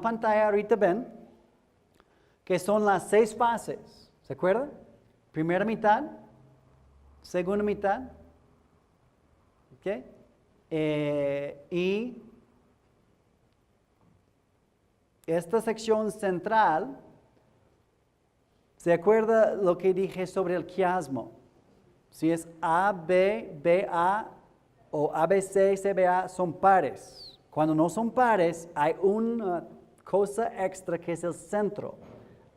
pantalla ahorita ven, que son las 6 fases. ¿Se acuerdan? Primera mitad, segunda mitad, ¿ok? Y esta sección central, ¿se acuerda lo que dije sobre el quiasmo? Si es A, B, BA o ABC, CBA son pares. Cuando no son pares, hay una cosa extra que es el centro.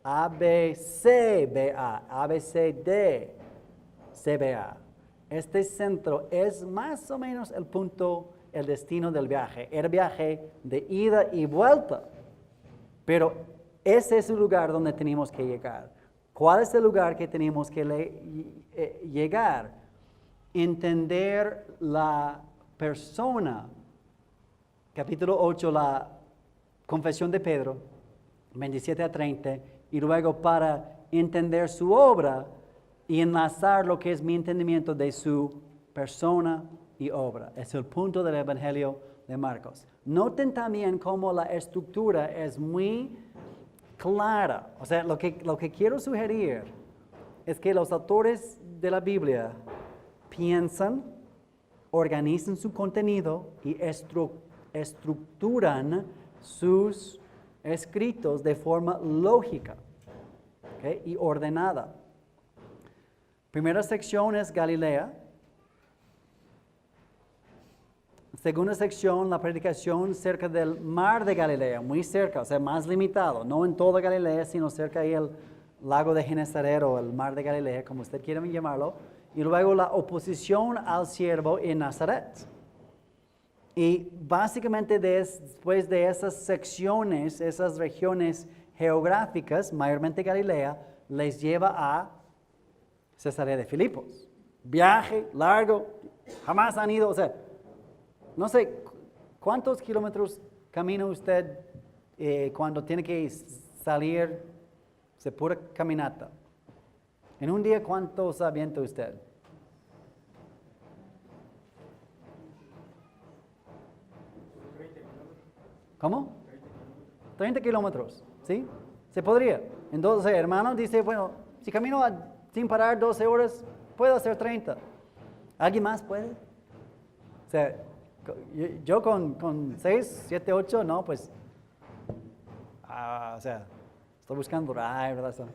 ABCBA, ABCD, CBA. Este centro es más o menos el punto, el destino del viaje. El viaje de ida y vuelta. Pero ese es el lugar donde tenemos que llegar. ¿Cuál es el lugar que tenemos que llegar? Entender la persona. Capítulo 8, la confesión de Pedro, 27 a 30. Y luego para entender su obra y enlazar lo que es mi entendimiento de su persona y obra. Es el punto del Evangelio de Marcos. Noten también cómo la estructura es muy clara. O sea, lo que quiero sugerir es que los autores de la Biblia piensan, organizan su contenido y estructuran sus escritos de forma lógica, ¿ok? Y ordenada. Primera sección es Galilea. Segunda sección, la predicación cerca del mar de Galilea, muy cerca, o sea, más limitado, no en toda Galilea, sino cerca ahí el lago de Genesaret o el mar de Galilea, como usted quiera llamarlo. Y luego la oposición al siervo en Nazaret. Y básicamente después de esas secciones, esas regiones geográficas, mayormente Galilea, les lleva a Cesarea de Filipos. Viaje largo, jamás han ido, o sea, no sé, ¿cuántos kilómetros camina usted cuando tiene que salir de pura caminata? En un día, ¿cuántos avienta usted? ¿Cómo? 30 kilómetros, ¿sí? Se podría. Entonces, hermano dice, bueno, si camino sin parar 12 horas, puedo hacer 30. ¿Alguien más puede? O sea, yo con 6, 7, 8, no, pues, o sea, estoy buscando drive, ¿verdad? So,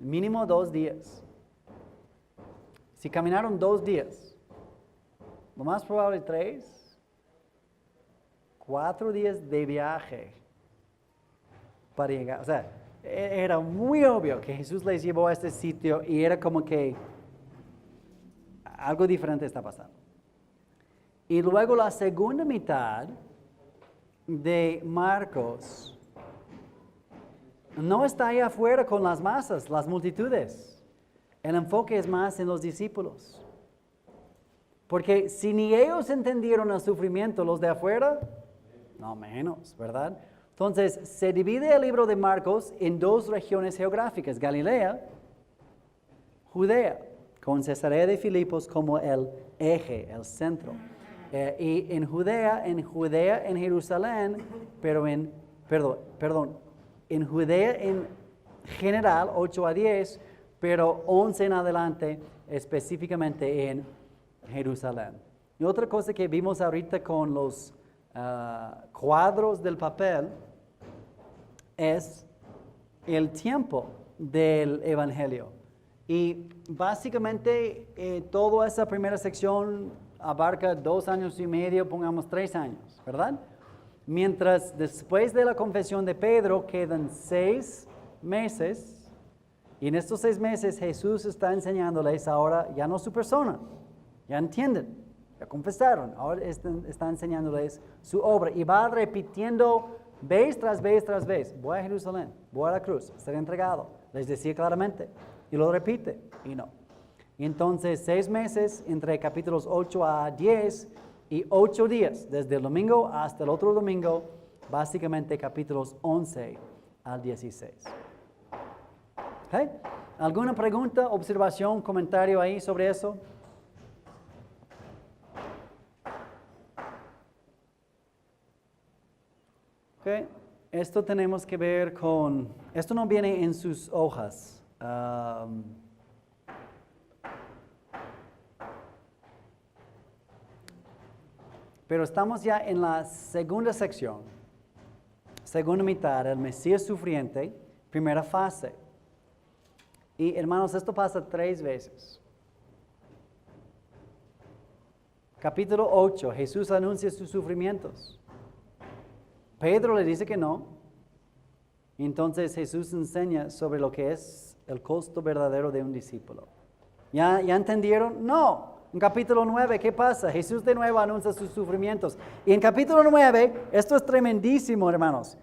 mínimo 2 días. Si caminaron 2 días, lo más probable 3, 4 días de viaje para llegar. O sea, era muy obvio que Jesús les llevó a este sitio y era como que algo diferente está pasando. Y luego la segunda mitad de Marcos no está ahí afuera con las masas, las multitudes. El enfoque es más en los discípulos. Porque si ni ellos entendieron el sufrimiento, los de afuera, no menos, ¿verdad? Entonces, se divide el libro de Marcos en 2 regiones geográficas, Galilea, Judea, con Cesarea de Filipos como el eje, el centro. Y en Judea, en Jerusalén, pero en Judea en general, 8 a 10, pero 11 en adelante, específicamente en Jerusalén. Y otra cosa que vimos ahorita con los cuadros del papel es el tiempo del Evangelio. Y básicamente toda esa primera sección abarca 2 años y medio, pongamos 3 años, ¿verdad? Mientras después de la confesión de Pedro quedan 6 meses, y en estos 6 meses Jesús está enseñándoles ahora ya no su persona, ya entienden, ya confesaron, ahora está enseñándoles su obra y va repitiendo vez tras vez tras vez, voy a Jerusalén, voy a la cruz, seré entregado, les decía claramente, y lo repite, y no. Y entonces 6 meses entre capítulos 8 a 10 y 8 días, desde el domingo hasta el otro domingo, básicamente capítulos 11 al 16. ¿Okay? ¿Alguna pregunta, observación, comentario ahí sobre eso? Okay. Esto tenemos que ver con, esto no viene en sus hojas. Pero estamos ya en la segunda sección, segunda mitad, el Mesías sufriente, primera fase. Y hermanos, esto pasa 3 veces. Capítulo 8, Jesús anuncia sus sufrimientos. Pedro le dice que no. Y entonces Jesús enseña sobre lo que es el costo verdadero de un discípulo. ¿Ya entendieron? No. En capítulo 9, ¿qué pasa? Jesús de nuevo anuncia sus sufrimientos. Y en capítulo 9, esto es tremendísimo, hermanos.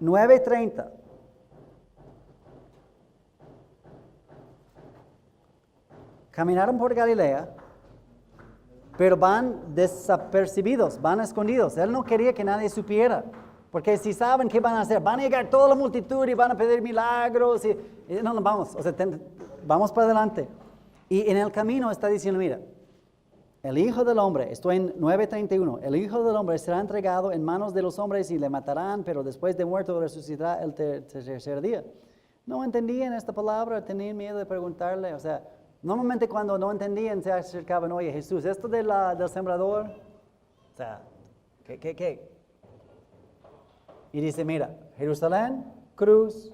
9:30. Caminaron por Galilea, pero van desapercibidos, van escondidos. Él no quería que nadie supiera, porque si saben qué van a hacer, van a llegar toda la multitud y van a pedir milagros. Y no, vamos, vamos para adelante. Y en el camino está diciendo, mira, el Hijo del Hombre, estoy en 9:31, el Hijo del Hombre será entregado en manos de los hombres y le matarán, pero después de muerto resucitará el tercer día. no entendían esta palabra, tenían miedo de preguntarle. O sea, normalmente cuando no entendían se acercaban, oye Jesús, esto del sembrador, o sea, ¿qué? Y dice, mira, Jerusalén, cruz,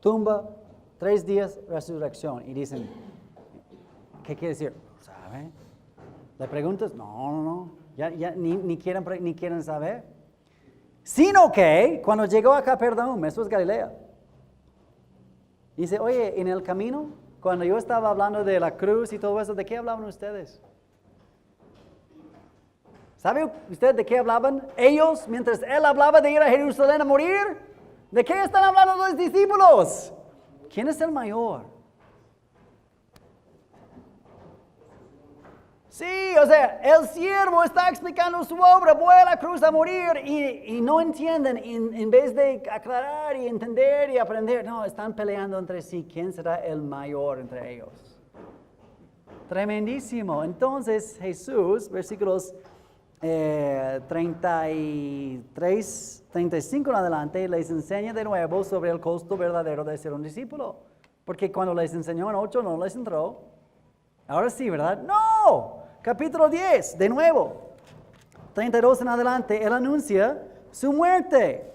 tumba, 3 días, resurrección. Y dicen, ¿qué quiere decir? ¿Sabe? ¿Le preguntas? No. Ya ni quieren saber. Sino que cuando llegó a Capernaum, eso es Galilea. Dice, oye, en el camino, cuando yo estaba hablando de la cruz y todo eso, ¿de qué hablaban ustedes? ¿Sabe usted de qué hablaban ellos mientras él hablaba de ir a Jerusalén a morir? ¿De qué están hablando los discípulos? ¿Quién es el mayor? Sí, o sea, el siervo está explicando su obra, voy a la cruz a morir y no entienden, en vez de aclarar y entender y aprender, no, están peleando entre sí, ¿quién será el mayor entre ellos? Tremendísimo. Entonces Jesús, versículos 33, 35 en adelante, les enseña de nuevo sobre el costo verdadero de ser un discípulo. Porque cuando les enseñó en 8 no les entró. Ahora sí, ¿verdad? ¡No! Capítulo 10, de nuevo. 32 en adelante, Él anuncia su muerte.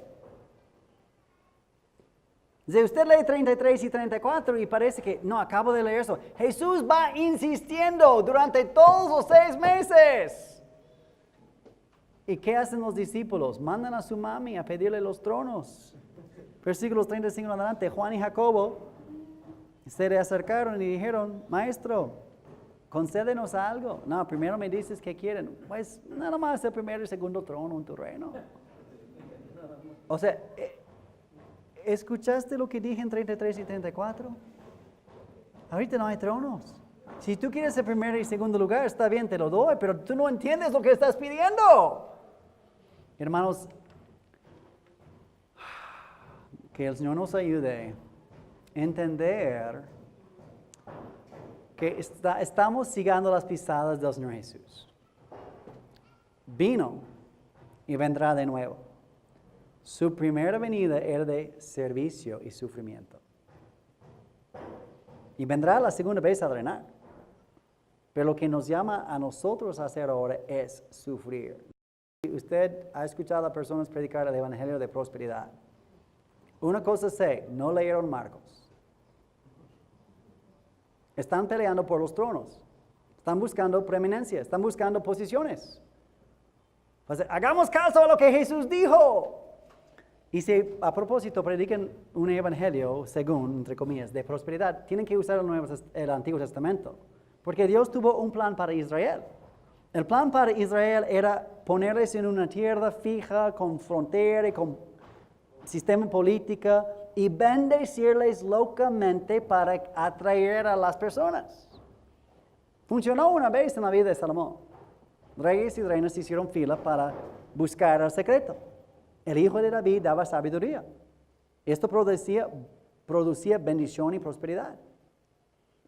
Si usted lee 33 y 34 y parece que, no, acabo de leer eso. Jesús va insistiendo durante todos los 6 meses. ¿Y qué hacen los discípulos? Mandan a su mami a pedirle los tronos. Versículos 35 en adelante, Juan y Jacobo se le acercaron y dijeron, Maestro, concédenos algo. No, primero me dices que quieren. Pues nada más el primero y segundo trono en tu reino. O sea, ¿escuchaste lo que dije en 33 y 34? Ahorita no hay tronos. Si tú quieres el primero y segundo lugar, está bien, te lo doy, pero tú no entiendes lo que estás pidiendo. Hermanos, que el Señor nos ayude a entender que estamos siguiendo las pisadas del Señor Jesús. Vino y vendrá de nuevo. Su primera venida era de servicio y sufrimiento. Y vendrá la segunda vez a reinar. Pero lo que nos llama a nosotros a hacer ahora es sufrir. Usted ha escuchado a personas predicar el Evangelio de prosperidad. Una cosa sé, no leyeron Marcos. Están peleando por los tronos. Están buscando preeminencia, están buscando posiciones. Pues, hagamos caso a lo que Jesús dijo. Y si a propósito predican un evangelio, según, entre comillas, de prosperidad, tienen que usar el Antiguo Testamento. Porque Dios tuvo un plan para Israel. El plan para Israel era ponerles en una tierra fija, con frontera y con sistema político, y bendecirles locamente para atraer a las personas. Funcionó una vez en la vida de Salomón. Reyes y reinas hicieron fila para buscar el secreto. El hijo de David daba sabiduría. Esto producía bendición y prosperidad.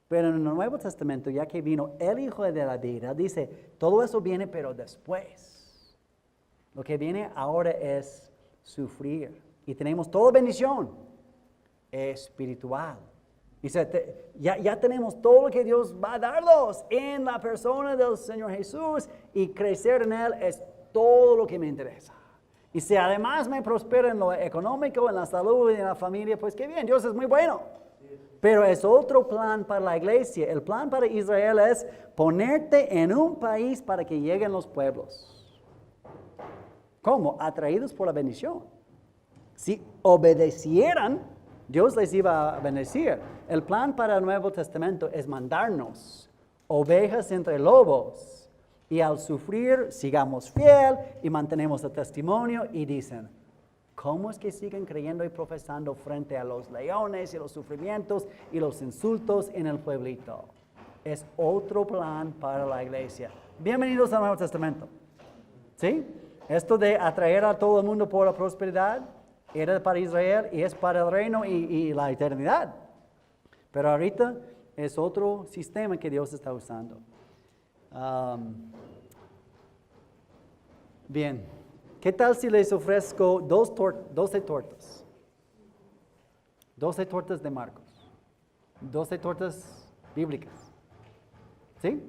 Pero en el Nuevo Testamento, ya que vino el hijo de David, él dice, todo eso viene pero después. Lo que viene ahora es sufrir. Y tenemos toda bendición espiritual. Dice, ya tenemos todo lo que Dios va a darnos en la persona del Señor Jesús, y crecer en Él es todo lo que me interesa. Y si además me prospera en lo económico, en la salud y en la familia, pues qué bien, Dios es muy bueno. Pero es otro plan para la iglesia. El plan para Israel es ponerte en un país para que lleguen los pueblos. ¿Cómo? Atraídos por la bendición. Si obedecieran, Dios les iba a bendecir. El plan para el Nuevo Testamento es mandarnos ovejas entre lobos. Y al sufrir, sigamos fiel y mantenemos el testimonio. Y dicen, ¿cómo es que siguen creyendo y profesando frente a los leones y los sufrimientos y los insultos en el pueblito? Es otro plan para la iglesia. Bienvenidos al Nuevo Testamento. ¿Sí? Esto de atraer a todo el mundo por la prosperidad era para Israel y es para el reino y la eternidad. Pero ahorita es otro sistema que Dios está usando. Bien, ¿qué tal si les ofrezco 12 tortas? 12 tortas de Marcos. 12 tortas bíblicas. ¿Sí?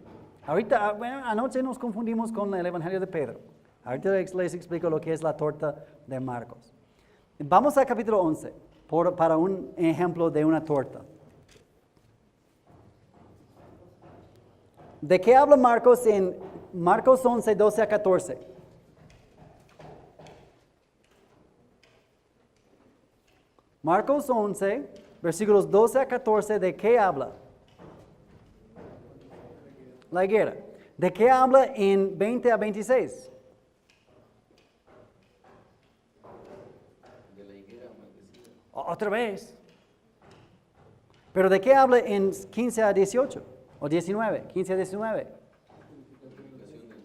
Ahorita, bueno, anoche nos confundimos con el Evangelio de Pedro. Ahorita les explico lo que es la torta de Marcos. Vamos al capítulo 11 para un ejemplo de una torta. ¿De qué habla Marcos en Marcos 11, 12 a 14? Marcos 11, versículos 12 a 14, ¿de qué habla? La higuera. ¿De qué habla en 20 a 26? De la higuera maldecida. Otra vez. ¿Pero de qué habla en 15 a 18? ¿O 19? 15 a 19.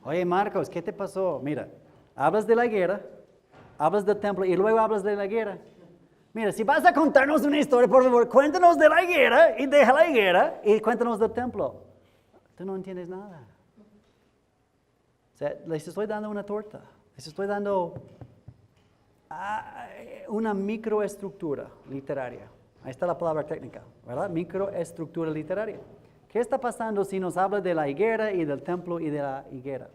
Oye, Marcos, ¿qué te pasó? Mira, hablas de la higuera, hablas del templo y luego hablas de la higuera. Mira, si vas a contarnos una historia, por favor, cuéntanos de la higuera y deja la higuera y cuéntanos del templo. Tú no entiendes nada. O sea, les estoy dando una torta. Les estoy dando una microestructura literaria. Ahí está la palabra técnica, ¿verdad? Microestructura literaria. ¿Qué está pasando si nos habla de la higuera y del templo y de la higuera?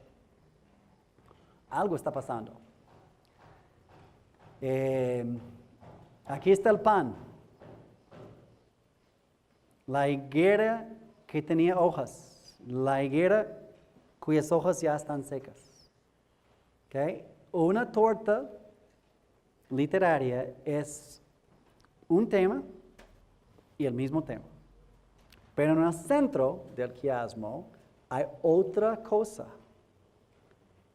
Algo está pasando. Aquí está el pan. La higuera que tenía hojas. La higuera cuyas hojas ya están secas. ¿Okay? Una torta literaria es un tema y el mismo tema. Pero en el centro del quiasmo hay otra cosa.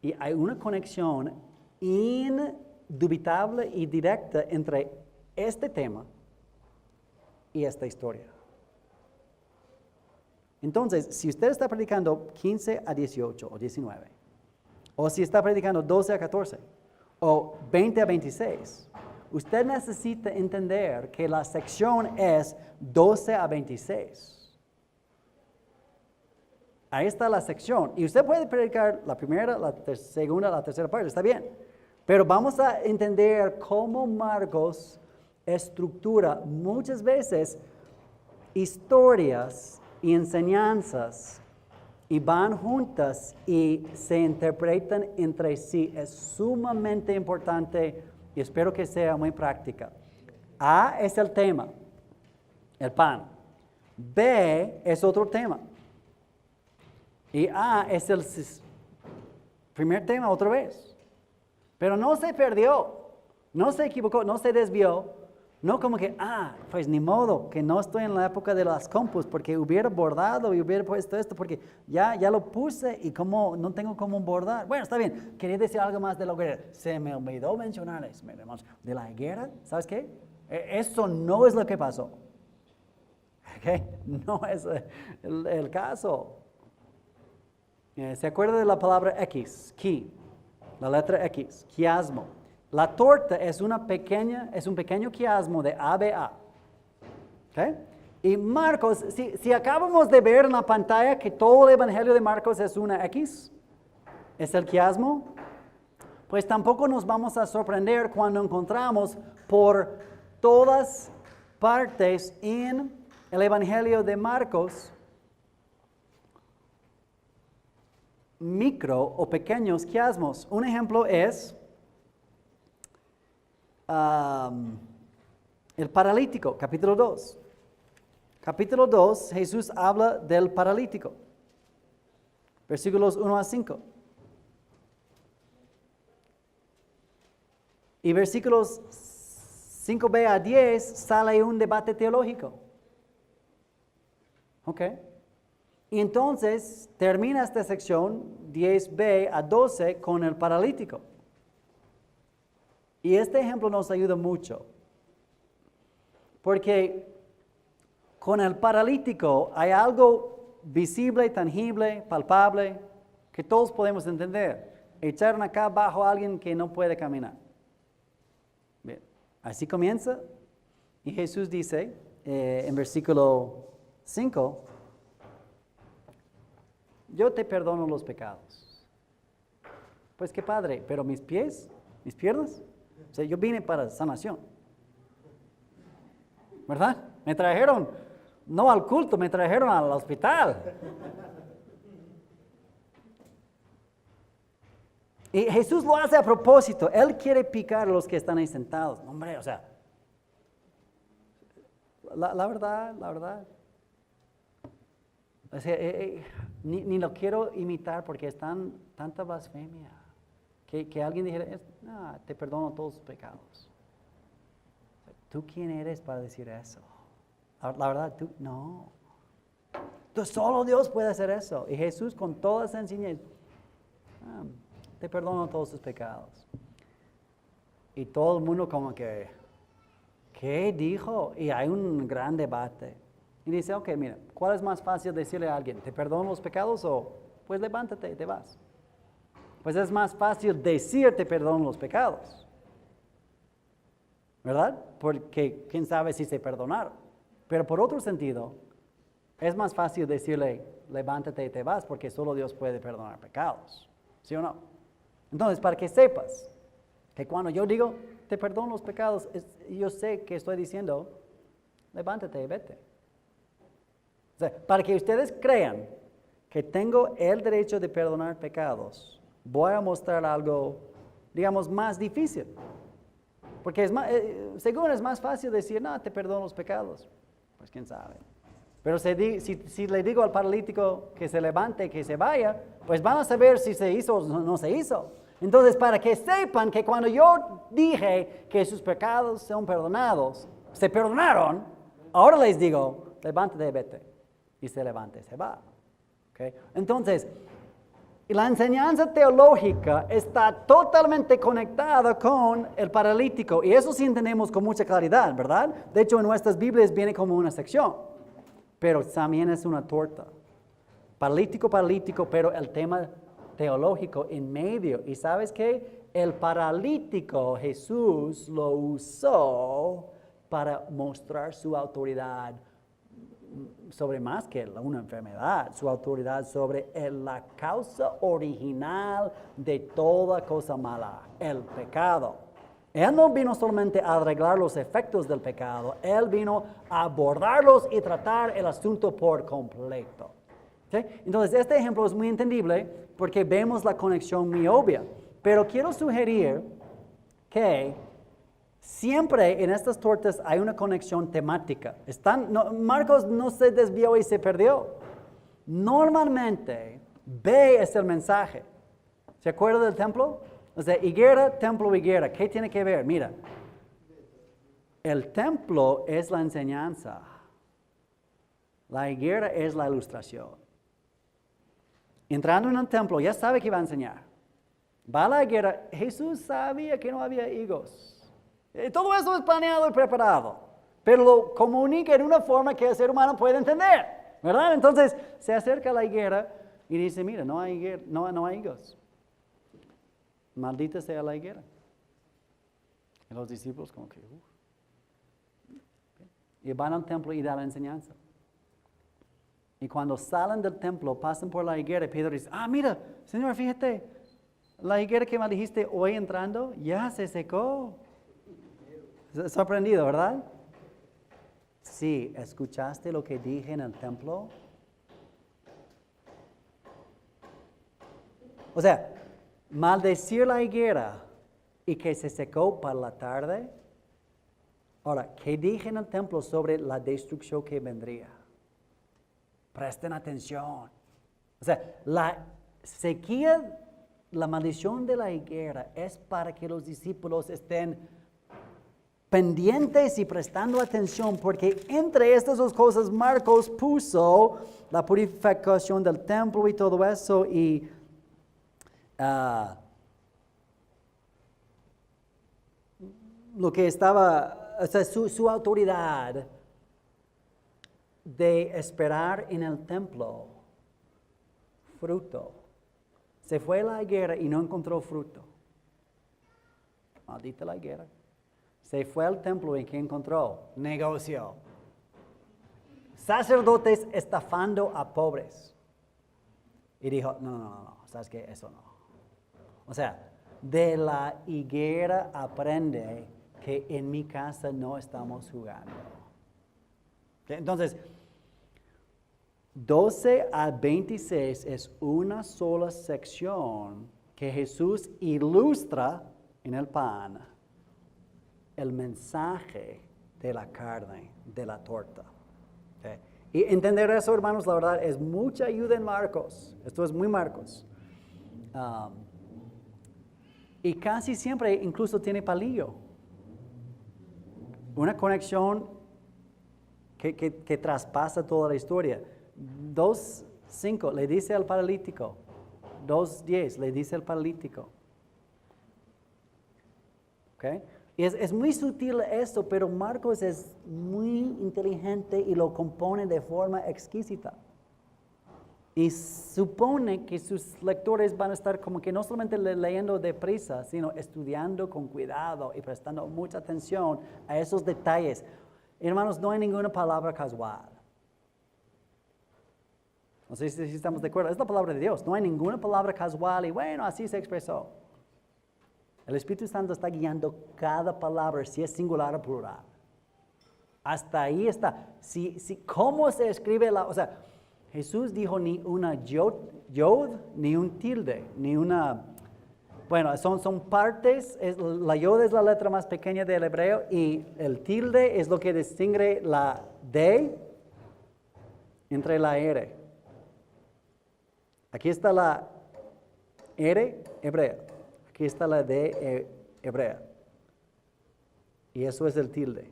Y hay una conexión indubitable y directa entre este tema y esta historia. Entonces, si usted está predicando 15 a 18 o 19, o si está predicando 12 a 14, o 20 a 26, usted necesita entender que la sección es 12 a 26. Ahí está la sección. Y usted puede predicar la primera, la segunda, la tercera parte, está bien. Pero vamos a entender cómo Marcos estructura muchas veces historias y enseñanzas y van juntas y se interpretan entre sí. Es sumamente importante y espero que sea muy práctica. A es el tema, el pan. B es otro tema. Y A es el primer tema otra vez. Pero no se perdió, no se equivocó, no se desvió. No como que, pues ni modo, que no estoy en la época de las compus, porque hubiera bordado y hubiera puesto esto, porque ya lo puse y como no tengo cómo bordar. Bueno, está bien, quería decir algo más de la higuera. Se me olvidó mencionarles, hermanos, de la higuera, ¿sabes qué? Eso no es lo que pasó. ¿Okay? No es el caso. ¿Se acuerda de la palabra X? Ki, la letra X, quiasmo. La torta es un pequeño quiasmo de A a A. ¿Okay? Y Marcos, si acabamos de ver en la pantalla que todo el Evangelio de Marcos es una X, es el quiasmo, pues tampoco nos vamos a sorprender cuando encontramos por todas partes en el Evangelio de Marcos micro o pequeños quiasmos. Un ejemplo es el paralítico, capítulo 2. Capítulo 2, Jesús habla del paralítico. Versículos 1 a 5. Y versículos 5b a 10 sale un debate teológico. ¿Ok? Y entonces termina esta sección 10b a 12 con el paralítico. Y este ejemplo nos ayuda mucho. Porque con el paralítico hay algo visible, tangible, palpable, que todos podemos entender. Echaron acá bajo a alguien que no puede caminar. Bien, así comienza. Y Jesús dice en versículo 5, yo te perdono los pecados. Pues qué padre, pero mis pies, mis piernas, o sea, yo vine para sanación. ¿verdad? Me trajeron, no al culto, me trajeron al hospital. Y Jesús lo hace a propósito. Él quiere picar a los que están ahí sentados. Hombre, o sea, la verdad. O sea, ni lo quiero imitar porque es tanta blasfemia. Que alguien dijera, no, te perdono todos tus pecados. ¿Tú quién eres para decir eso? La verdad, tú, no. Solo Dios puede hacer eso. Y Jesús con toda esa enseñanza, te perdono todos tus pecados. Y todo el mundo como que, ¿qué dijo? Y hay un gran debate. Y dice, ok, mira, ¿cuál es más fácil decirle a alguien? ¿Te perdono los pecados o pues levántate y te vas? Pues es más fácil decir te perdono los pecados. ¿Verdad? Porque quién sabe si se perdonaron. Pero por otro sentido, es más fácil decirle levántate y te vas porque solo Dios puede perdonar pecados. ¿Sí o no? Entonces, para que sepas que cuando yo digo te perdono los pecados, yo sé que estoy diciendo levántate y vete. O sea, para que ustedes crean que tengo el derecho de perdonar pecados, voy a mostrar algo, digamos, más difícil. Porque según es más fácil decir, no, te perdono los pecados. Pues quién sabe. Pero si le digo al paralítico que se levante, que se vaya, pues van a saber si se hizo o no se hizo. Entonces, para que sepan que cuando yo dije que sus pecados son perdonados, se perdonaron, ahora les digo, levántate y vete. Y se levanta y se va. ¿Okay? Entonces, la enseñanza teológica está totalmente conectada con el paralítico. Y eso sí entendemos con mucha claridad, ¿verdad? De hecho, en nuestras Biblias viene como una sección. Pero también es una torta. Paralítico, pero el tema teológico en medio. ¿Y sabes qué? El paralítico Jesús lo usó para mostrar su autoridad sobre más que una enfermedad, su autoridad sobre la causa original de toda cosa mala, el pecado. Él no vino solamente a arreglar los efectos del pecado, Él vino a abordarlos y tratar el asunto por completo. ¿Sí? Entonces, este ejemplo es muy entendible porque vemos la conexión muy obvia. Pero quiero sugerir que siempre en estas tortas hay una conexión temática. Marcos no se desvió y se perdió. Normalmente, B es el mensaje. ¿Se acuerda del templo? O sea, higuera, templo, higuera. ¿Qué tiene que ver? Mira, el templo es la enseñanza. La higuera es la ilustración. Entrando en el templo, ya sabe que va a enseñar. Va a la higuera. Jesús sabía que no había higos. Todo eso es planeado y preparado, pero lo comunica en una forma que el ser humano puede entender, ¿verdad? Entonces se acerca a la higuera y dice, mira, no hay higos. Maldita sea la higuera. Y los discípulos como que, y van al templo y dan la enseñanza. Y cuando salen del templo, pasan por la higuera y Pedro dice, mira, Señor, fíjate, la higuera que me dijiste hoy entrando ya se secó. Sorprendido, ¿verdad? Sí, ¿escuchaste lo que dije en el templo? O sea, maldecir la higuera y que se secó para la tarde. Ahora, ¿qué dije en el templo sobre la destrucción que vendría? Presten atención. O sea, la sequía, la maldición de la higuera es para que los discípulos estén pendientes y prestando atención, porque entre estas dos cosas Marcos puso la purificación del templo y todo eso, y lo que estaba, o sea, su autoridad de esperar en el templo fruto. Se fue a la higuera y no encontró fruto. Maldita la higuera. Se fue al templo y ¿qué encontró? Negocio. Sacerdotes estafando a pobres. Y dijo, no, ¿sabes qué? Eso no. O sea, de la higuera aprende que en mi casa no estamos jugando. ¿Ok? Entonces, 12 al 26 es una sola sección que Jesús ilustra en el pan el mensaje de la carne, de la torta. ¿Ok? Y entender eso, hermanos, la verdad, es mucha ayuda en Marcos. Esto es muy Marcos. Y casi siempre incluso tiene palillo. Una conexión que traspasa toda la historia. 2:5 le dice al paralítico. 2:10 le dice al paralítico. ¿Okay? Y es muy sutil esto, pero Marcos es muy inteligente y lo compone de forma exquisita. Y supone que sus lectores van a estar como que no solamente leyendo deprisa, sino estudiando con cuidado y prestando mucha atención a esos detalles. Hermanos, no hay ninguna palabra casual. No sé si estamos de acuerdo. Es la palabra de Dios. No hay ninguna palabra casual y bueno, así se expresó. El Espíritu Santo está guiando cada palabra, si es singular o plural. Hasta ahí está. ¿Cómo se escribe o sea, Jesús dijo ni una yod, ni un tilde, ni una... Bueno, son partes. La yod es la letra más pequeña del hebreo y el tilde es lo que distingue la D entre la R. Aquí está la R hebrea. Aquí está la D hebrea. Y eso es el tilde.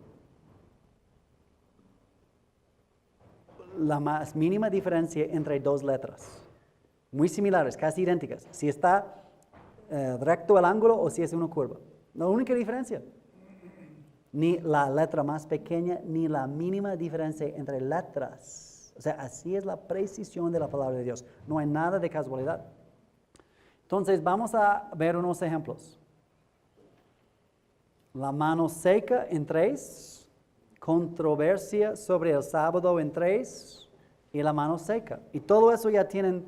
La más mínima diferencia entre dos letras. Muy similares, casi idénticas. Si está recto el ángulo o si es una curva. La única diferencia. Ni la letra más pequeña, ni la mínima diferencia entre letras. O sea, así es la precisión de la palabra de Dios. No hay nada de casualidad. Entonces, vamos a ver unos ejemplos. La mano seca en 3, controversia sobre el sábado en 3 y la mano seca. Y todo eso ya tienen,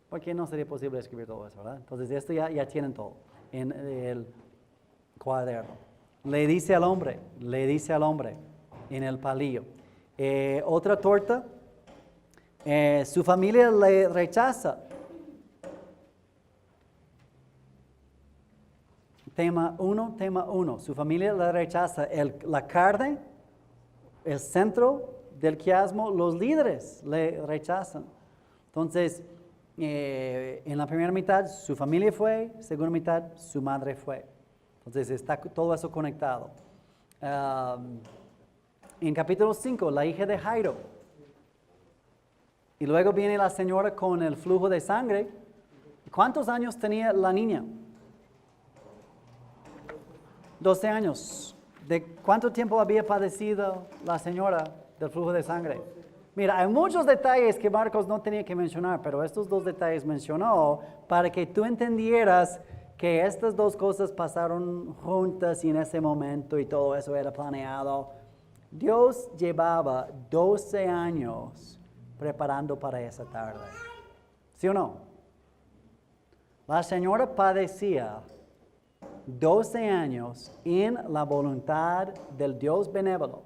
porque no sería posible escribir todo eso, ¿verdad? Entonces, esto ya tienen todo en el cuaderno. Le dice al hombre en el palillo. Otra torta, su familia le rechaza. Tema 1, su familia la rechaza. La carne, el centro del quiasmo, los líderes le rechazan. Entonces, en la primera mitad su familia fue, segunda mitad su madre fue. Entonces está todo eso conectado. En capítulo 5, la hija de Jairo. Y luego viene la señora con el flujo de sangre. ¿Cuántos años tenía la niña? 12 años. ¿De cuánto tiempo había padecido la señora del flujo de sangre? Mira, hay muchos detalles que Marcos no tenía que mencionar, pero estos dos detalles mencionó para que tú entendieras que estas dos cosas pasaron juntas y en ese momento y todo eso era planeado. Dios llevaba 12 años preparando para esa tarde. ¿Sí o no? La señora padecía 12 años en la voluntad del Dios benévolo.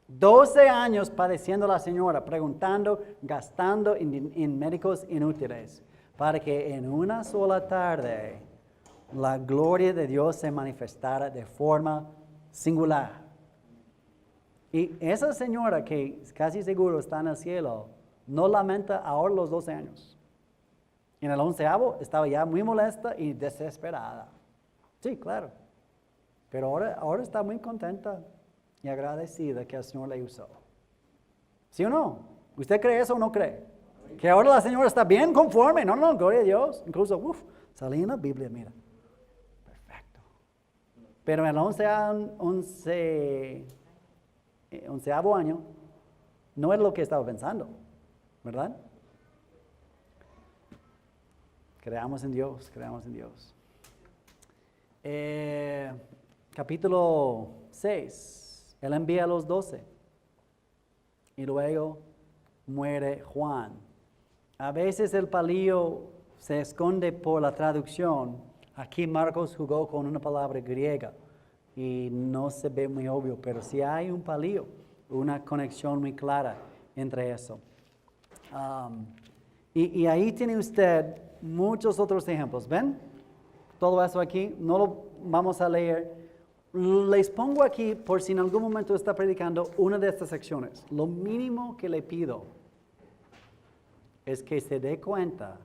$12 años padeciendo la señora, preguntando, gastando en médicos inútiles, para que en una sola tarde la gloria de Dios se manifestara de forma singular. Y esa señora que casi seguro está en el cielo, no lamenta ahora los 12 años. En el 11º estaba ya muy molesta y desesperada. Sí, claro. Pero ahora está muy contenta y agradecida que el Señor le usó. ¿Sí o no? ¿Usted cree eso o no cree? Que ahora la señora está bien conforme. No, gloria a Dios. Incluso, salí en la Biblia, mira. Perfecto. Pero en el 11º año, no es lo que estaba pensando, ¿verdad? Creamos en Dios, creamos en Dios. Capítulo 6, Él envía a los 12 y luego muere Juan. A veces el palillo se esconde por la traducción. Aquí Marcos jugó con una palabra griega y no se ve muy obvio, pero sí hay un palillo, una conexión muy clara entre eso. Y ahí tiene usted muchos otros ejemplos. ¿Ven? Todo eso aquí, no lo vamos a leer. Les pongo aquí por si en algún momento está predicando una de estas secciones. Lo mínimo que le pido es que se dé cuenta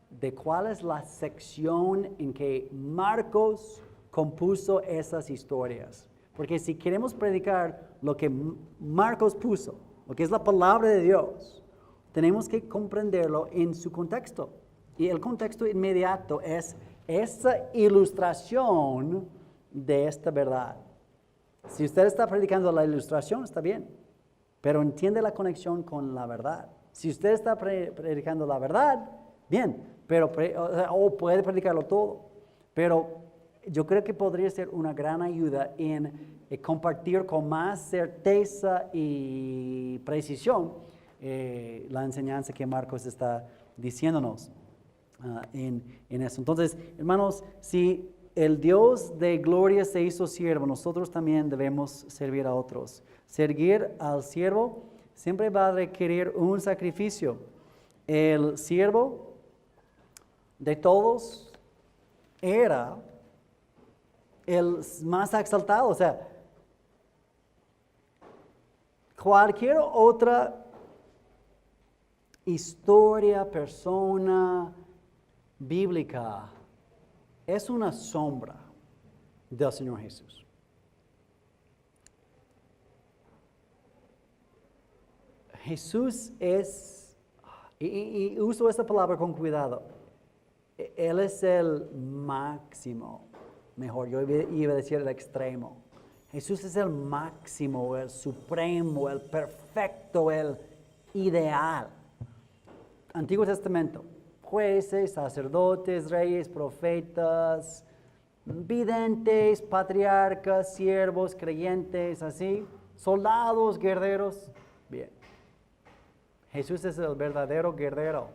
de cuál es la sección en que Marcos compuso esas historias. Porque si queremos predicar lo que Marcos puso, lo que es la palabra de Dios, tenemos que comprenderlo en su contexto. Y el contexto inmediato es esa ilustración de esta verdad. Si usted está predicando la ilustración, está bien, pero entiende la conexión con la verdad. Si usted está predicando la verdad, bien, pero o puede predicarlo todo, pero yo creo que podría ser una gran ayuda en compartir con más certeza y precisión la enseñanza que Marcos está diciéndonos en eso. Entonces, hermanos, si el Dios de gloria se hizo siervo, nosotros también debemos servir a otros. Servir al siervo siempre va a requerir un sacrificio. El siervo de todos era el más exaltado, o sea, cualquier otra historia, persona bíblica es una sombra del Señor Jesús. Jesús es, y uso esta palabra con cuidado, Él es el máximo, mejor, yo iba a decir el extremo. Jesús es el máximo, el supremo, el perfecto, el ideal. Antiguo Testamento, jueces, sacerdotes, reyes, profetas, videntes, patriarcas, siervos, creyentes, así, soldados, guerreros. Bien. Jesús es el verdadero guerrero.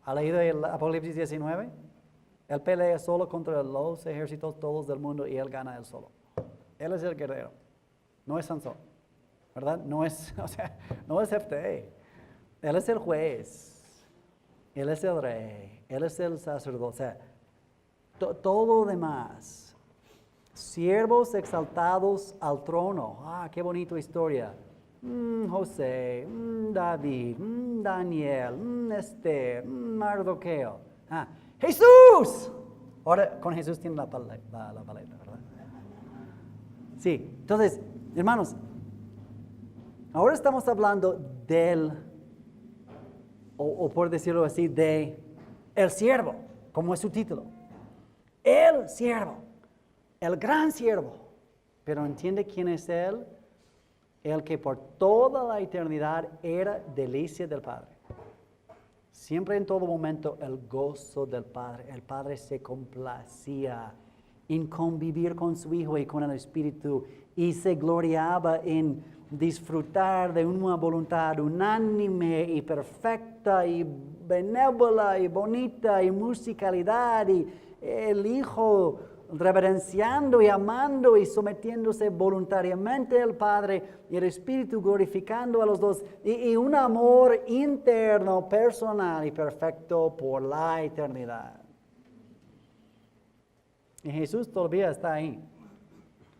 ¿Ha leído el Apocalipsis 19? Él pelea solo contra los ejércitos todos del mundo y él gana él solo. Él es el guerrero. No es Sansón, ¿verdad? No es, no es Jefté. Él es el juez. Él es el rey. Él es el sacerdote. O sea, todo lo demás. Siervos exaltados al trono. Ah, qué bonita historia. José, David, Daniel, Esther, Mardoqueo. Ah, ¡Jesús! Ahora con Jesús tiene la paleta, ¿verdad? Sí, entonces, hermanos, ahora estamos hablando del, o por decirlo así, de el siervo, como es su título. El siervo, el gran siervo. Pero ¿entiende quién es él? El que por toda la eternidad era delicia del Padre. Siempre en todo momento el gozo del Padre. El Padre se complacía en convivir con su Hijo y con el Espíritu y se gloriaba en disfrutar de una voluntad unánime y perfecta y benévola y bonita y musicalidad y el Hijo reverenciando y amando y sometiéndose voluntariamente al Padre y el Espíritu glorificando a los dos y un amor interno, personal y perfecto por la eternidad. Y Jesús todavía está ahí,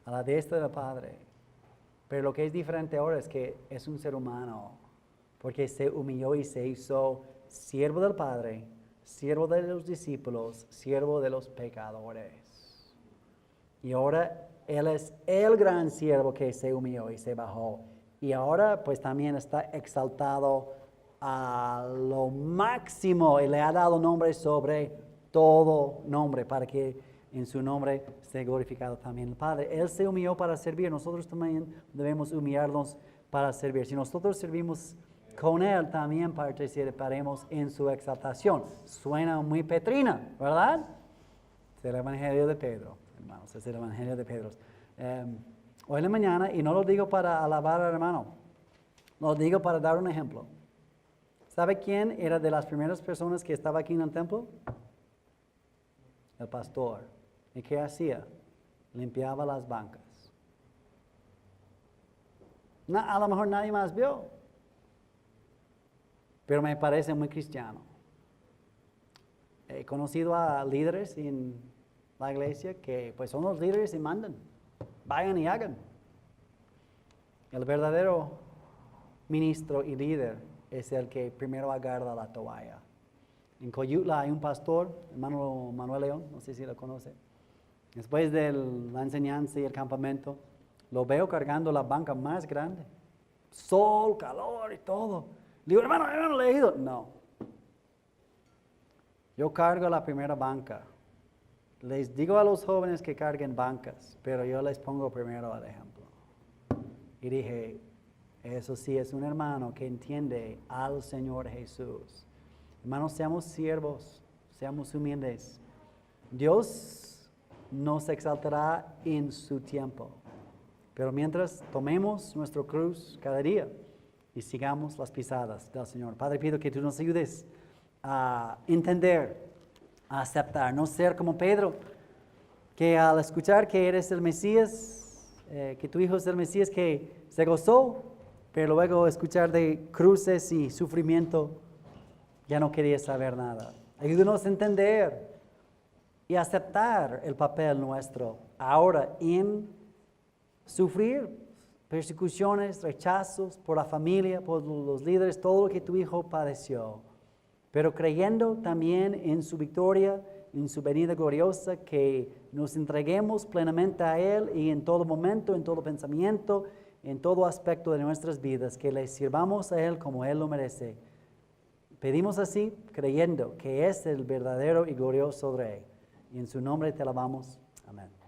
a la diestra del Padre. Pero lo que es diferente ahora es que es un ser humano, porque se humilló y se hizo siervo del Padre, siervo de los discípulos, siervo de los pecadores. Y ahora Él es el gran siervo que se humilló y se bajó. Y ahora pues también está exaltado a lo máximo y le ha dado nombre sobre todo nombre para que en su nombre esté glorificado también el Padre. Él se humilló para servir, nosotros también debemos humillarnos para servir. Si nosotros servimos con Él, también participaremos en su exaltación. Suena muy petrina, ¿verdad? Es el Evangelio de Pedro, hermanos, es el Evangelio de Pedro. Hoy en la mañana, y no lo digo para alabar al hermano, lo digo para dar un ejemplo. ¿Sabe quién era de las primeras personas que estaba aquí en el templo? El pastor. ¿Y qué hacía? limpiaba las bancas. A lo mejor nadie más vio, pero me parece muy cristiano. He conocido a líderes en la iglesia que pues son los líderes y mandan. Vayan y hagan. El verdadero ministro y líder es el que primero agarra la toalla. En Coyutla hay un pastor, hermano Manuel León, no sé si lo conoce. Después de la enseñanza y el campamento, lo veo cargando la banca más grande. Sol, calor y todo. Le digo, hermano, ¿le he ido? No. Yo cargo la primera banca. Les digo a los jóvenes que carguen bancas, pero yo les pongo primero al ejemplo. Y dije, eso sí es un hermano que entiende al Señor Jesús. Hermanos, seamos siervos, seamos humildes. Dios nos exaltará en su tiempo. Pero mientras tomemos nuestro cruz cada día y sigamos las pisadas del Señor. Padre, pido que tú nos ayudes a entender, a aceptar, no ser como Pedro, que al escuchar que eres el Mesías, que tu Hijo es el Mesías, que se gozó, pero luego escuchar de cruces y sufrimiento, ya no quería saber nada. Ayúdanos a entender y aceptar el papel nuestro ahora en sufrir persecuciones, rechazos por la familia, por los líderes, todo lo que tu Hijo padeció, pero creyendo también en su victoria, en su venida gloriosa, que nos entreguemos plenamente a Él y en todo momento, en todo pensamiento, en todo aspecto de nuestras vidas, que le sirvamos a Él como Él lo merece. Pedimos así, creyendo que es el verdadero y glorioso Rey. Y en su nombre te alabamos. Amén.